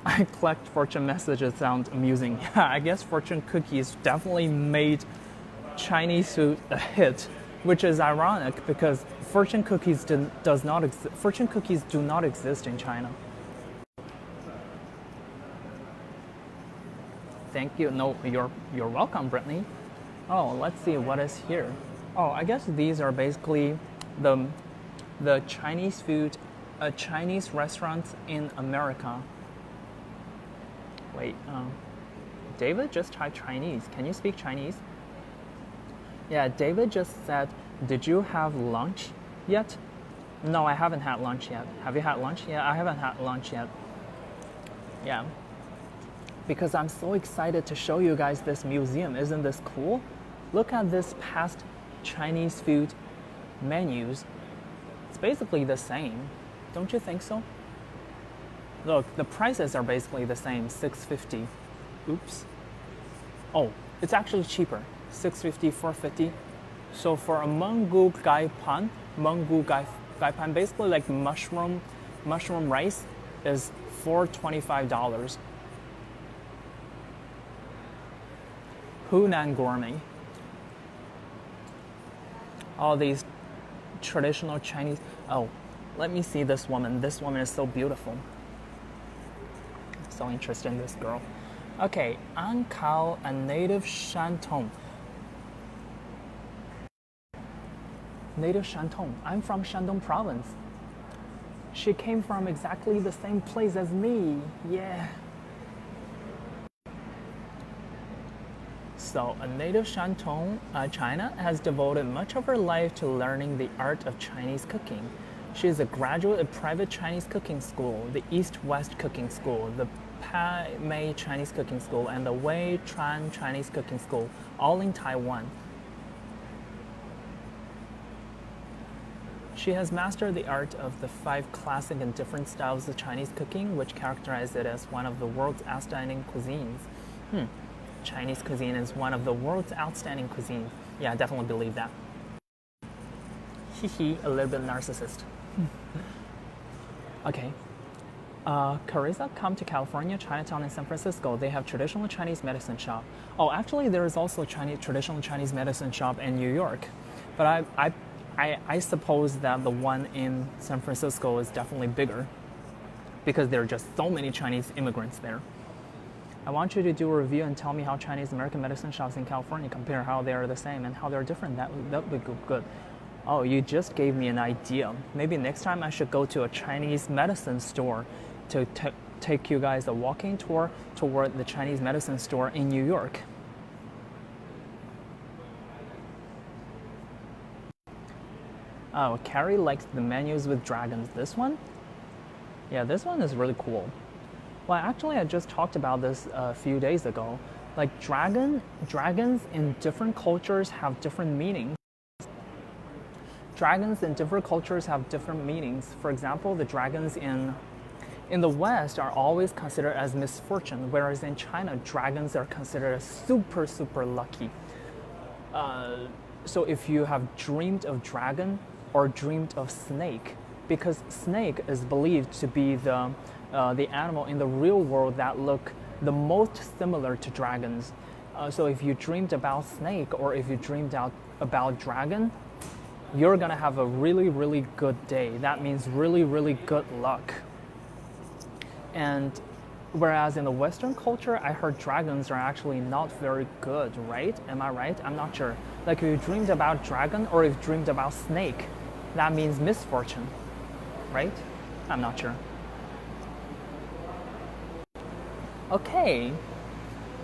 Speaker 1: I collect fortune messages sound amusing. Yeah, I guess fortune cookies definitely made Chinese food a hit, which is ironic because fortune cookies do not exist in China. Thank you. No, you're welcome, Brittany. Oh, let's see what is here. Oh, I guess these are basically the Chinese food, Chinese restaurants in America. Wait, David just tried Chinese. Can you speak Chinese? Yeah, David just said, did you have lunch yet? No, I haven't had lunch yet. Have you had lunch? Yeah, I haven't had lunch yet. Yeah. Because I'm so excited to show you guys this museum. Isn't this cool? Look at this past Chinese food menus. It's basically the same. Don't you think so? Look, the prices are basically the same, $6.50. Oops. Oh, it's actually cheaper, $6.50, $4.50. So for a Menggu gai pan, basically like mushroom rice is $4.25. Hunan gourmet. All these traditional Chinese. Oh, let me see this woman. This woman is so beautiful. So interested in this girl. Okay, Ankao, a native Shantung. Native Shantung. I'm from Shandong province. She came from exactly the same place as me. Yeah. So, a native Shantung, China, has devoted much of her life to learning the art of Chinese cooking. She is a graduate of private Chinese cooking school, the East-West Cooking School, the Pai Mei Chinese Cooking School, and the Wei Chuan Chinese Cooking School, all in Taiwan. She has mastered the art of the 5 classic and different styles of Chinese cooking, which characterize it as one of the world's outstanding cuisines. Chinese cuisine is one of the world's outstanding cuisines. Yeah, I definitely believe that. Hee, a little bit narcissist. Okay. Carissa, come to California, Chinatown, and San Francisco. They have traditional Chinese medicine shop. Oh, actually, there is also traditional Chinese medicine shop in New York. But I suppose that the one in San Francisco is definitely bigger. because there are just so many Chinese immigrants there. I want you to do a review and tell me how Chinese American medicine shops in California compare, how they are the same and how they're different. That would be good. Oh, you just gave me an idea. Maybe next time I should go to a Chinese medicine store to take you guys a walking tour toward the Chinese medicine store in New York. Oh, Carrie likes the menus with dragons. This one? Yeah, this one is really cool. Well, actually, I just talked about this a few days ago. Like dragons in different cultures have different meanings. Dragons in different cultures have different meanings. For example, the dragons in the West are always considered as misfortune, whereas in China, dragons are considered as super, super lucky. So if you have dreamed of dragon or dreamed of snake, because snake is believed to be the animal in the real world that look the most similar to dragons. So if you dreamed about snake or if you dreamed about dragon, you're gonna have a really, really good day. That means really, really good luck. And whereas in the Western culture, I heard dragons are actually not very good, right? Am I right? I'm not sure. Like if you dreamed about dragon or if you dreamed about snake, that means misfortune, right? I'm not sure. Okay,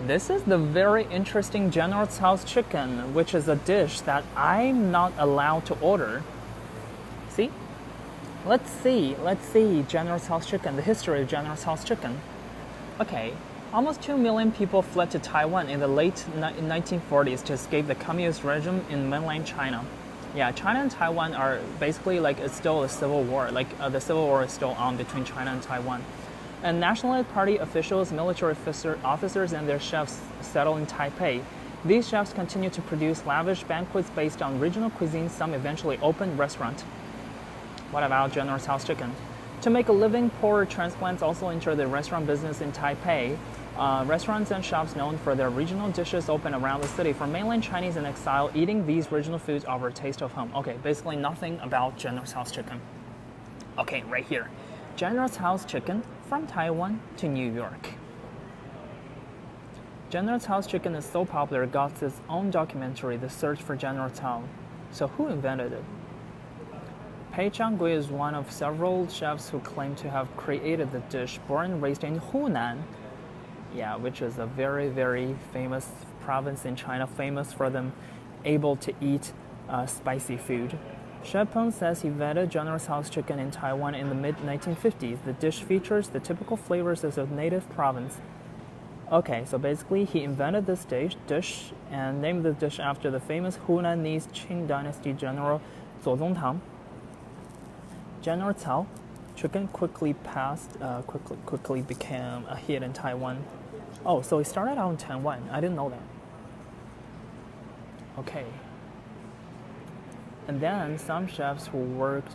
Speaker 1: this is the very interesting General Tso's chicken, which is a dish that I'm not allowed to order. See? Let's see General Tso's chicken, the history of General Tso's chicken. Okay, almost 2 million people fled to Taiwan in the late 1940s to escape the communist regime in mainland China. Yeah, China and Taiwan are basically like it's still a civil war. Like the civil war is still on between China and Taiwan. And National Party officials, military officers, and their chefs settled in Taipei. These chefs continue to produce lavish banquets based on regional cuisine. Some eventually opened restaurants. What about General Tso's chicken? To make a living, poorer transplants also enter the restaurant business in Taipei. Restaurants and shops known for their regional dishes open around the city. For mainland Chinese in exile, eating these regional foods offer a taste of home. Okay, basically nothing about General Tso's chicken. Okay, right here. General Tso's chicken from Taiwan to New York. General Tso's chicken is so popular it got its own documentary, The Search for General Tso. So who invented it? Pei Changgui is one of several chefs who claim to have created the dish. Born and raised in Hunan, which is a very, very famous province in China, famous for them able to eat spicy food. Chef Peng says he invented General Tso's chicken in Taiwan in the mid-1950s. The dish features the typical flavors of the native province. Okay, so basically he invented this dish and named the dish after the famous Hunanese Qing Dynasty general Zuozongtang. General Tso chicken quickly became a hit in Taiwan. Oh, so it started out in Taiwan. I didn't know that. Okay. And then some chefs who worked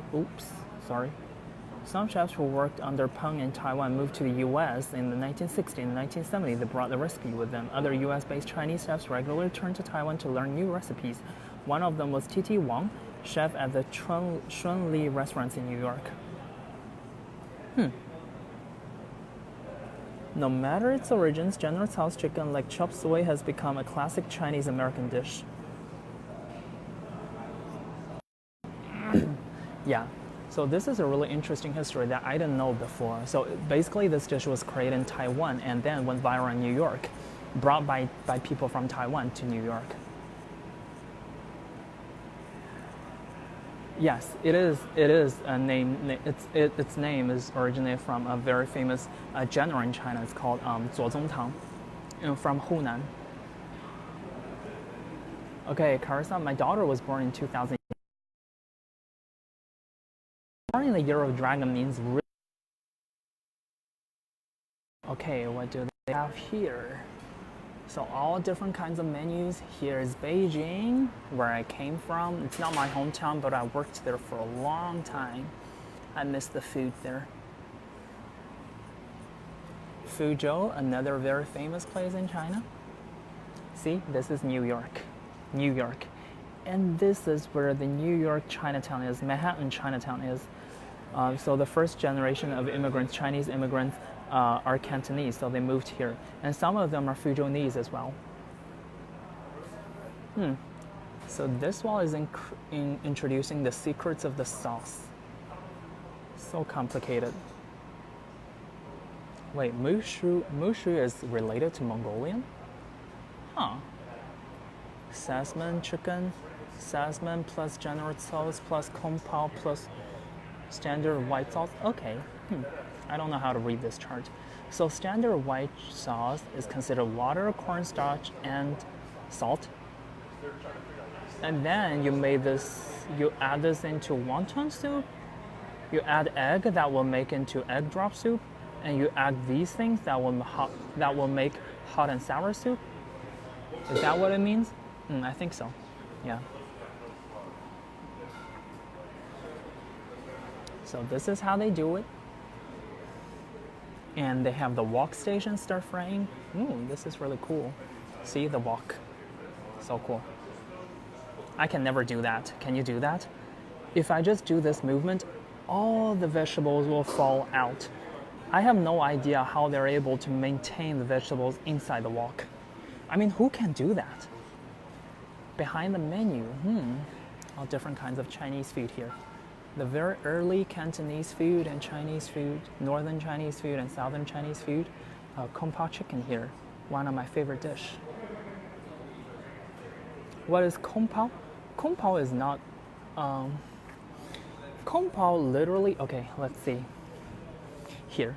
Speaker 1: under Peng in Taiwan moved to the U.S. in the 1960s and 1970s. They brought the recipe with them. Other U.S.-based Chinese chefs regularly turned to Taiwan to learn new recipes. One of them was T.T. Wang, chef at the Chunli restaurants in New York. No matter its origins, General Tso's chicken, like chop suey, has become a classic Chinese-American dish. Yeah, so this is a really interesting history that I didn't know before. So basically this dish was created in Taiwan and then went viral in New York, brought by people from Taiwan to New York. Yes, it is a name. Its name is originated from a very famous general in China. It's called Zuozongtang, from Hunan. Okay, Carissa, my daughter was born in 2000. Born in the year of dragon means really. Okay, what do they have here? So all different kinds of menus. Here is Beijing, where I came from. It's not my hometown, but I worked there for a long time. I miss the food there. Fuzhou, another very famous place in China. See, this is New York. New York. And this is where the New York Chinatown is, Manhattan Chinatown is. So the first generation of immigrants, Chinese immigrants, are Cantonese, so they moved here. And some of them are Fujonese as well. So this wall is introducing the secrets of the sauce. So complicated. Wait, Mushu is related to Mongolian? Huh. Sasman chicken, Sasman plus general sauce plus kung pao plus standard white sauce. Okay. I don't know how to read this chart. So standard white sauce is considered water, cornstarch, and salt. And then you add this into wonton soup. You add egg that will make into egg drop soup, and you add these things that will make hot and sour soup. Is that what it means? I think so. Yeah. So this is how they do it. And they have the wok station stir frying. This is really cool. See the wok. So cool. I can never do that. Can you do that? If I just do this movement, all the vegetables will fall out. I have no idea how they're able to maintain the vegetables inside the wok. I mean, who can do that? Behind the menu, all different kinds of Chinese food here. The very early Cantonese food and Chinese food, northern Chinese food and southern Chinese food. Kung pao chicken here, one of my favorite dish. What is kung pao? Kung pao is not, kung pao literally, okay, let's see. Here,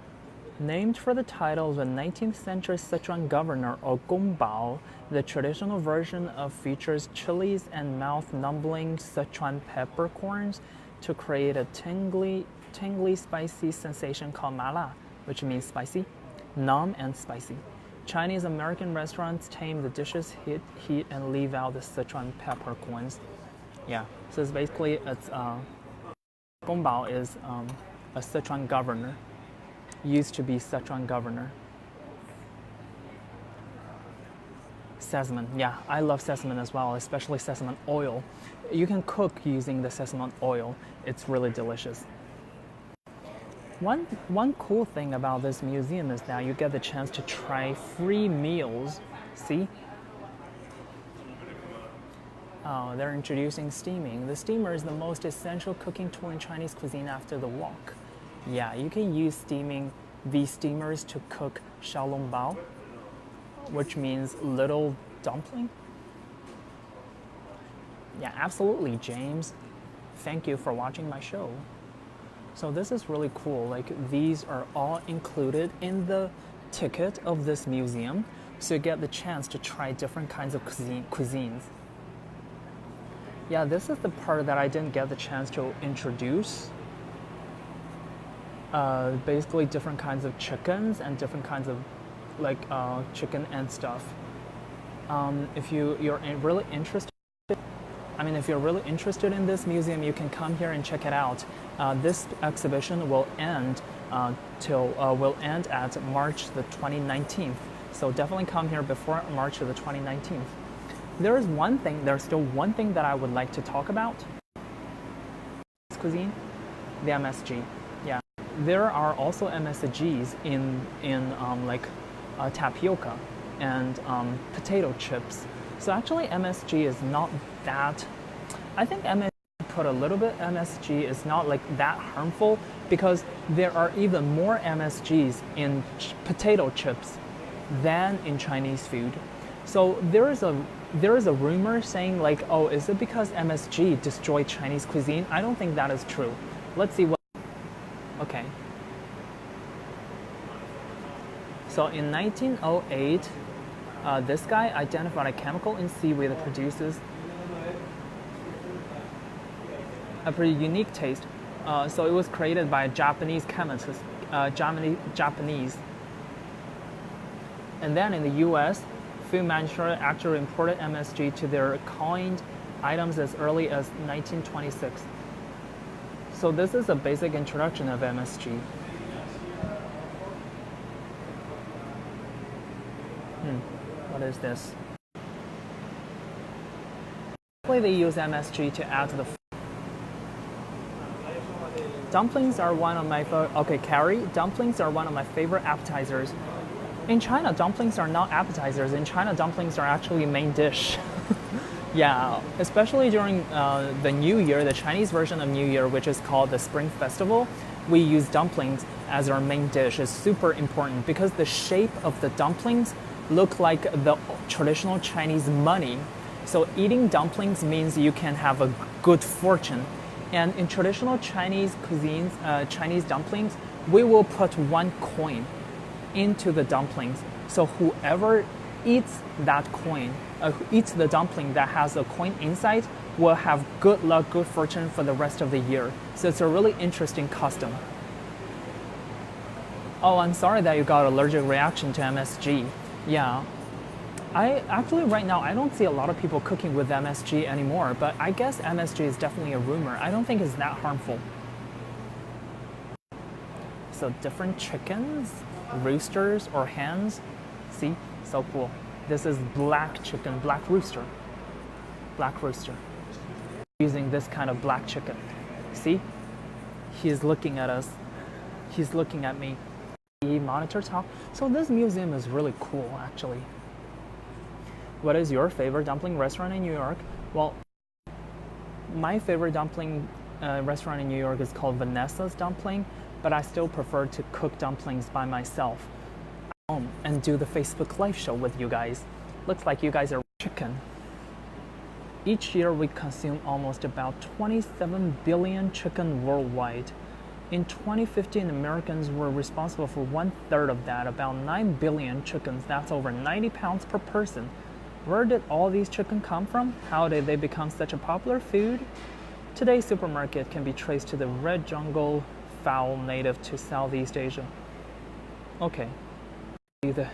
Speaker 1: named for the title of the 19th century Sichuan governor, or gong bao, the traditional version of features chilies and mouth-numbing Sichuan peppercorns to create a tingly spicy sensation called mala, which means spicy, numb and spicy. Chinese American restaurants tame the dishes, heat, and leave out the Sichuan peppercorns. Yeah, so it's basically, gong bao is a Sichuan governor. Used to be Sichuan governor. Sesame, yeah, I love sesame as well, especially sesame oil. You can cook using the sesame oil. It's really delicious. One cool thing about this museum is that you get the chance to try free meals. See? Oh, they're introducing steaming. The steamer is the most essential cooking tool in Chinese cuisine after the wok. Yeah, you can use these steamers to cook xiaolongbao, which means little dumpling. Yeah, absolutely, James. Thank you for watching my show. So this is really cool. Like, these are all included in the ticket of this museum, so you get the chance to try different kinds of cuisines. Yeah, this is the part that I didn't get the chance to introduce. Basically different kinds of chickens and different kinds of chicken and stuff. If you're really interested, if you're really interested in this museum, you can come here and check it out. This exhibition will end at March the 2019th. So definitely come here before March of the 2019th. There's still one thing that I would like to talk about. Cuisine, the MSG. Yeah, there are also MSGs in tapioca and potato chips. So actually MSG is not that, I think MSG put a little bit MSG is not like that harmful, because there are even more MSGs in potato chips than in Chinese food. So there is a rumor saying like, oh, is it because MSG destroyed Chinese cuisine? I don't think that is true. Let's see what, okay. So in 1908, this guy identified a chemical in seaweed that produces a pretty unique taste. So it was created by a Japanese chemist, Japanese. And then in the US, food manufacturers actually imported MSG to their coined items as early as 1926. So this is a basic introduction of MSG. What is this? They use MSG to add to the dumplings are one of my dumplings are one of my favorite appetizers. In China, dumplings are not appetizers. In China, dumplings are actually main dish. Yeah, especially during the New Year, the Chinese version of New Year, which is called the Spring Festival, we use dumplings as our main dish. It's super important because the shape of the dumplings look like the traditional Chinese money. So eating dumplings means you can have a good fortune. And in traditional Chinese cuisines, Chinese dumplings, we will put one coin into the dumplings. So whoever eats that coin, eats the dumpling that has a coin inside, will have good luck, good fortune for the rest of the year. So it's a really interesting custom. Oh, I'm sorry that you got allergic reaction to MSG. Yeah. I actually, right now, I don't see a lot of people cooking with MSG anymore, but I guess MSG is definitely a rumor. I don't think it's that harmful. So different chickens, roosters, or hens. See, so cool. This is black chicken, black rooster. Black rooster. Using this kind of black chicken. See? He's looking at us. He's looking at me. He monitors how. So this museum is really cool, actually. What is your favorite dumpling restaurant in New York? Well, my favorite dumpling restaurant in New York is called Vanessa's Dumpling, but I still prefer to cook dumplings by myself at home and do the Facebook Live show with you guys. Looks like you guys are chicken. Each year we consume almost about 27 billion chicken worldwide. In 2015, Americans were responsible for 1/3 of that, about 9 billion chickens. That's over 90 pounds per person. Where did all these chicken come from? How did they become such a popular food? Today's supermarket can be traced to the red jungle fowl native to Southeast Asia. Okay, the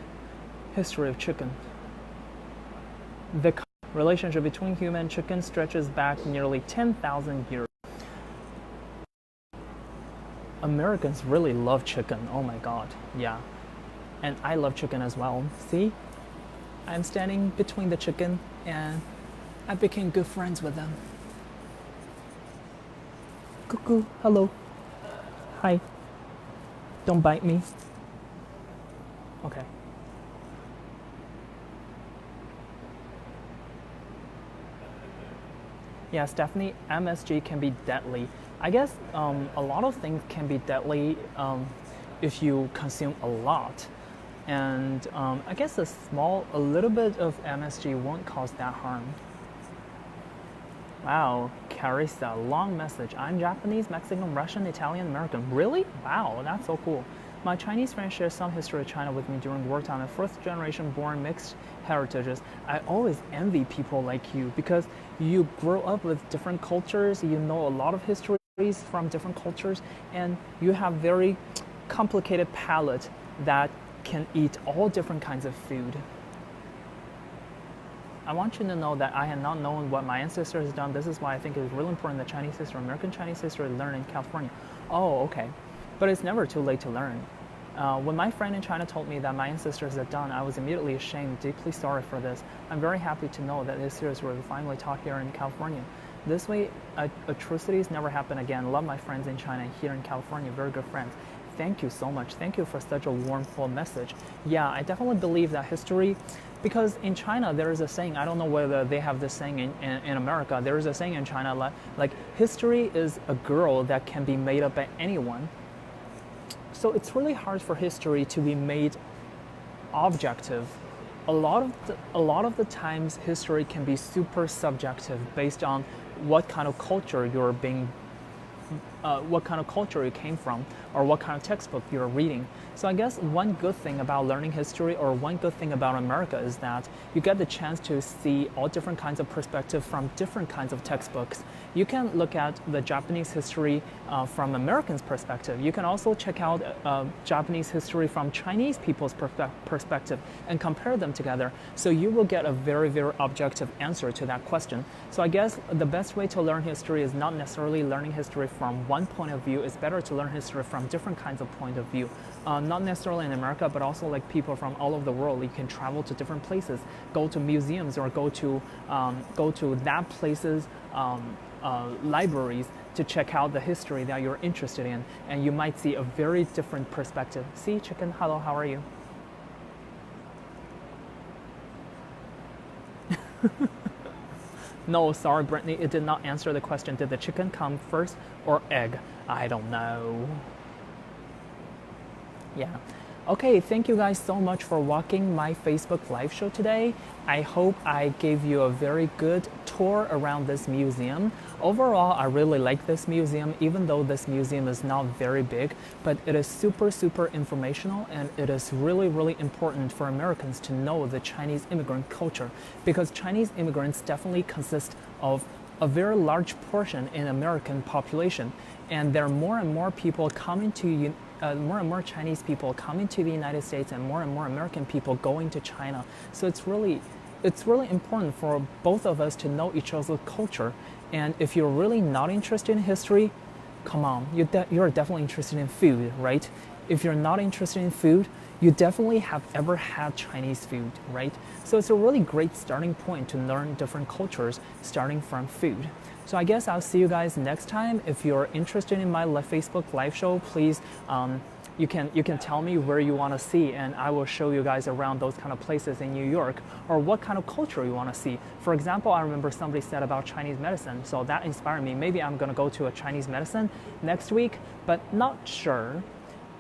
Speaker 1: history of chicken. The relationship between human and chicken stretches back nearly 10,000 years. Americans really love chicken. Oh my God, yeah. And I love chicken as well. See? I'm standing between the chicken and I became good friends with them. Cuckoo, hello. Hi. Don't bite me. Okay. Yeah, Stephanie, MSG can be deadly. I guess a lot of things can be deadly if you consume a lot. And I guess a little bit of MSG won't cause that harm. Wow, Carissa, long message. I'm Japanese, Mexican, Russian, Italian, American. Really? Wow, that's so cool. My Chinese friend shares some history of China with me during wartime. I'm fourth generation born mixed heritages. I always envy people like you because you grow up with different cultures, you know a lot of histories from different cultures, and you have very complicated palate that can eat all different kinds of food. I want you to know that I have not known what my ancestors have done. This is why I think it's really important that Chinese history, American Chinese history, learn in California. Oh, okay. But it's never too late to learn. When my friend in China told me that my ancestors had done, I was immediately ashamed, deeply sorry for this. I'm very happy to know that this series were finally taught here in California. This way, atrocities never happen again. Love my friends in China, here in California, very good friends. Thank you so much. Thank you for such a warm, full message. Yeah, I definitely believe that history, because in China there is a saying, I don't know whether they have this saying in America, there is a saying in China like history is a girl that can be made up by anyone. So it's really hard for history to be made objective. A lot of the times history can be super subjective based on what kind of culture you're being what kind of culture you came from or what kind of textbook you're reading. So I guess one good thing about learning history, or one good thing about America, is that you get the chance to see all different kinds of perspectives from different kinds of textbooks. You can look at the Japanese history from Americans' perspective. You can also check out Japanese history from Chinese people's perspective and compare them together. So you will get a very, very objective answer to that question. So I guess the best way to learn history is not necessarily learning history from one point of view. It's better to learn history from different kinds of point of view. Not necessarily in America, but also like people from all over the world. You can travel to different places, go to museums, or go to that place's libraries to check out the history that you're interested in, and you might see a very different perspective. See, chicken, hello, how are you? No, sorry, Brittany, it did not answer the question. Did the chicken come first or egg? I don't know. Yeah. Okay, thank you guys so much for watching my Facebook live show today. I hope I gave you a very good tour around this museum. Overall, I really like this museum, even though this museum is not very big, but it is super, super informational, and it is really, really important for Americans to know the Chinese immigrant culture, because Chinese immigrants definitely consist of a very large portion in American population, and there are more and more people coming to more and more Chinese people coming to the United States, and more American people going to China. So it's really important for both of us to know each other's culture. And if you're really not interested in history, come on, you're definitely interested in food, right? If you're not interested in food, you definitely have ever had Chinese food, right? So it's a really great starting point to learn different cultures starting from food. So I guess I'll see you guys next time. If you're interested in my Facebook live show, please, you can tell me where you want to see, and I will show you guys around those kind of places in New York, or what kind of culture you want to see. For example, I remember somebody said about Chinese medicine, so that inspired me. Maybe I'm going to go to a Chinese medicine next week, but not sure.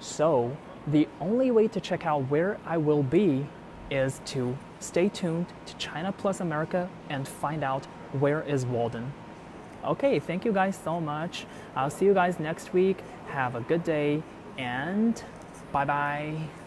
Speaker 1: So the only way to check out where I will be is to stay tuned to China Plus America and find out where is Walden. Okay, thank you guys so much. I'll see you guys next week. Have a good day, and bye-bye.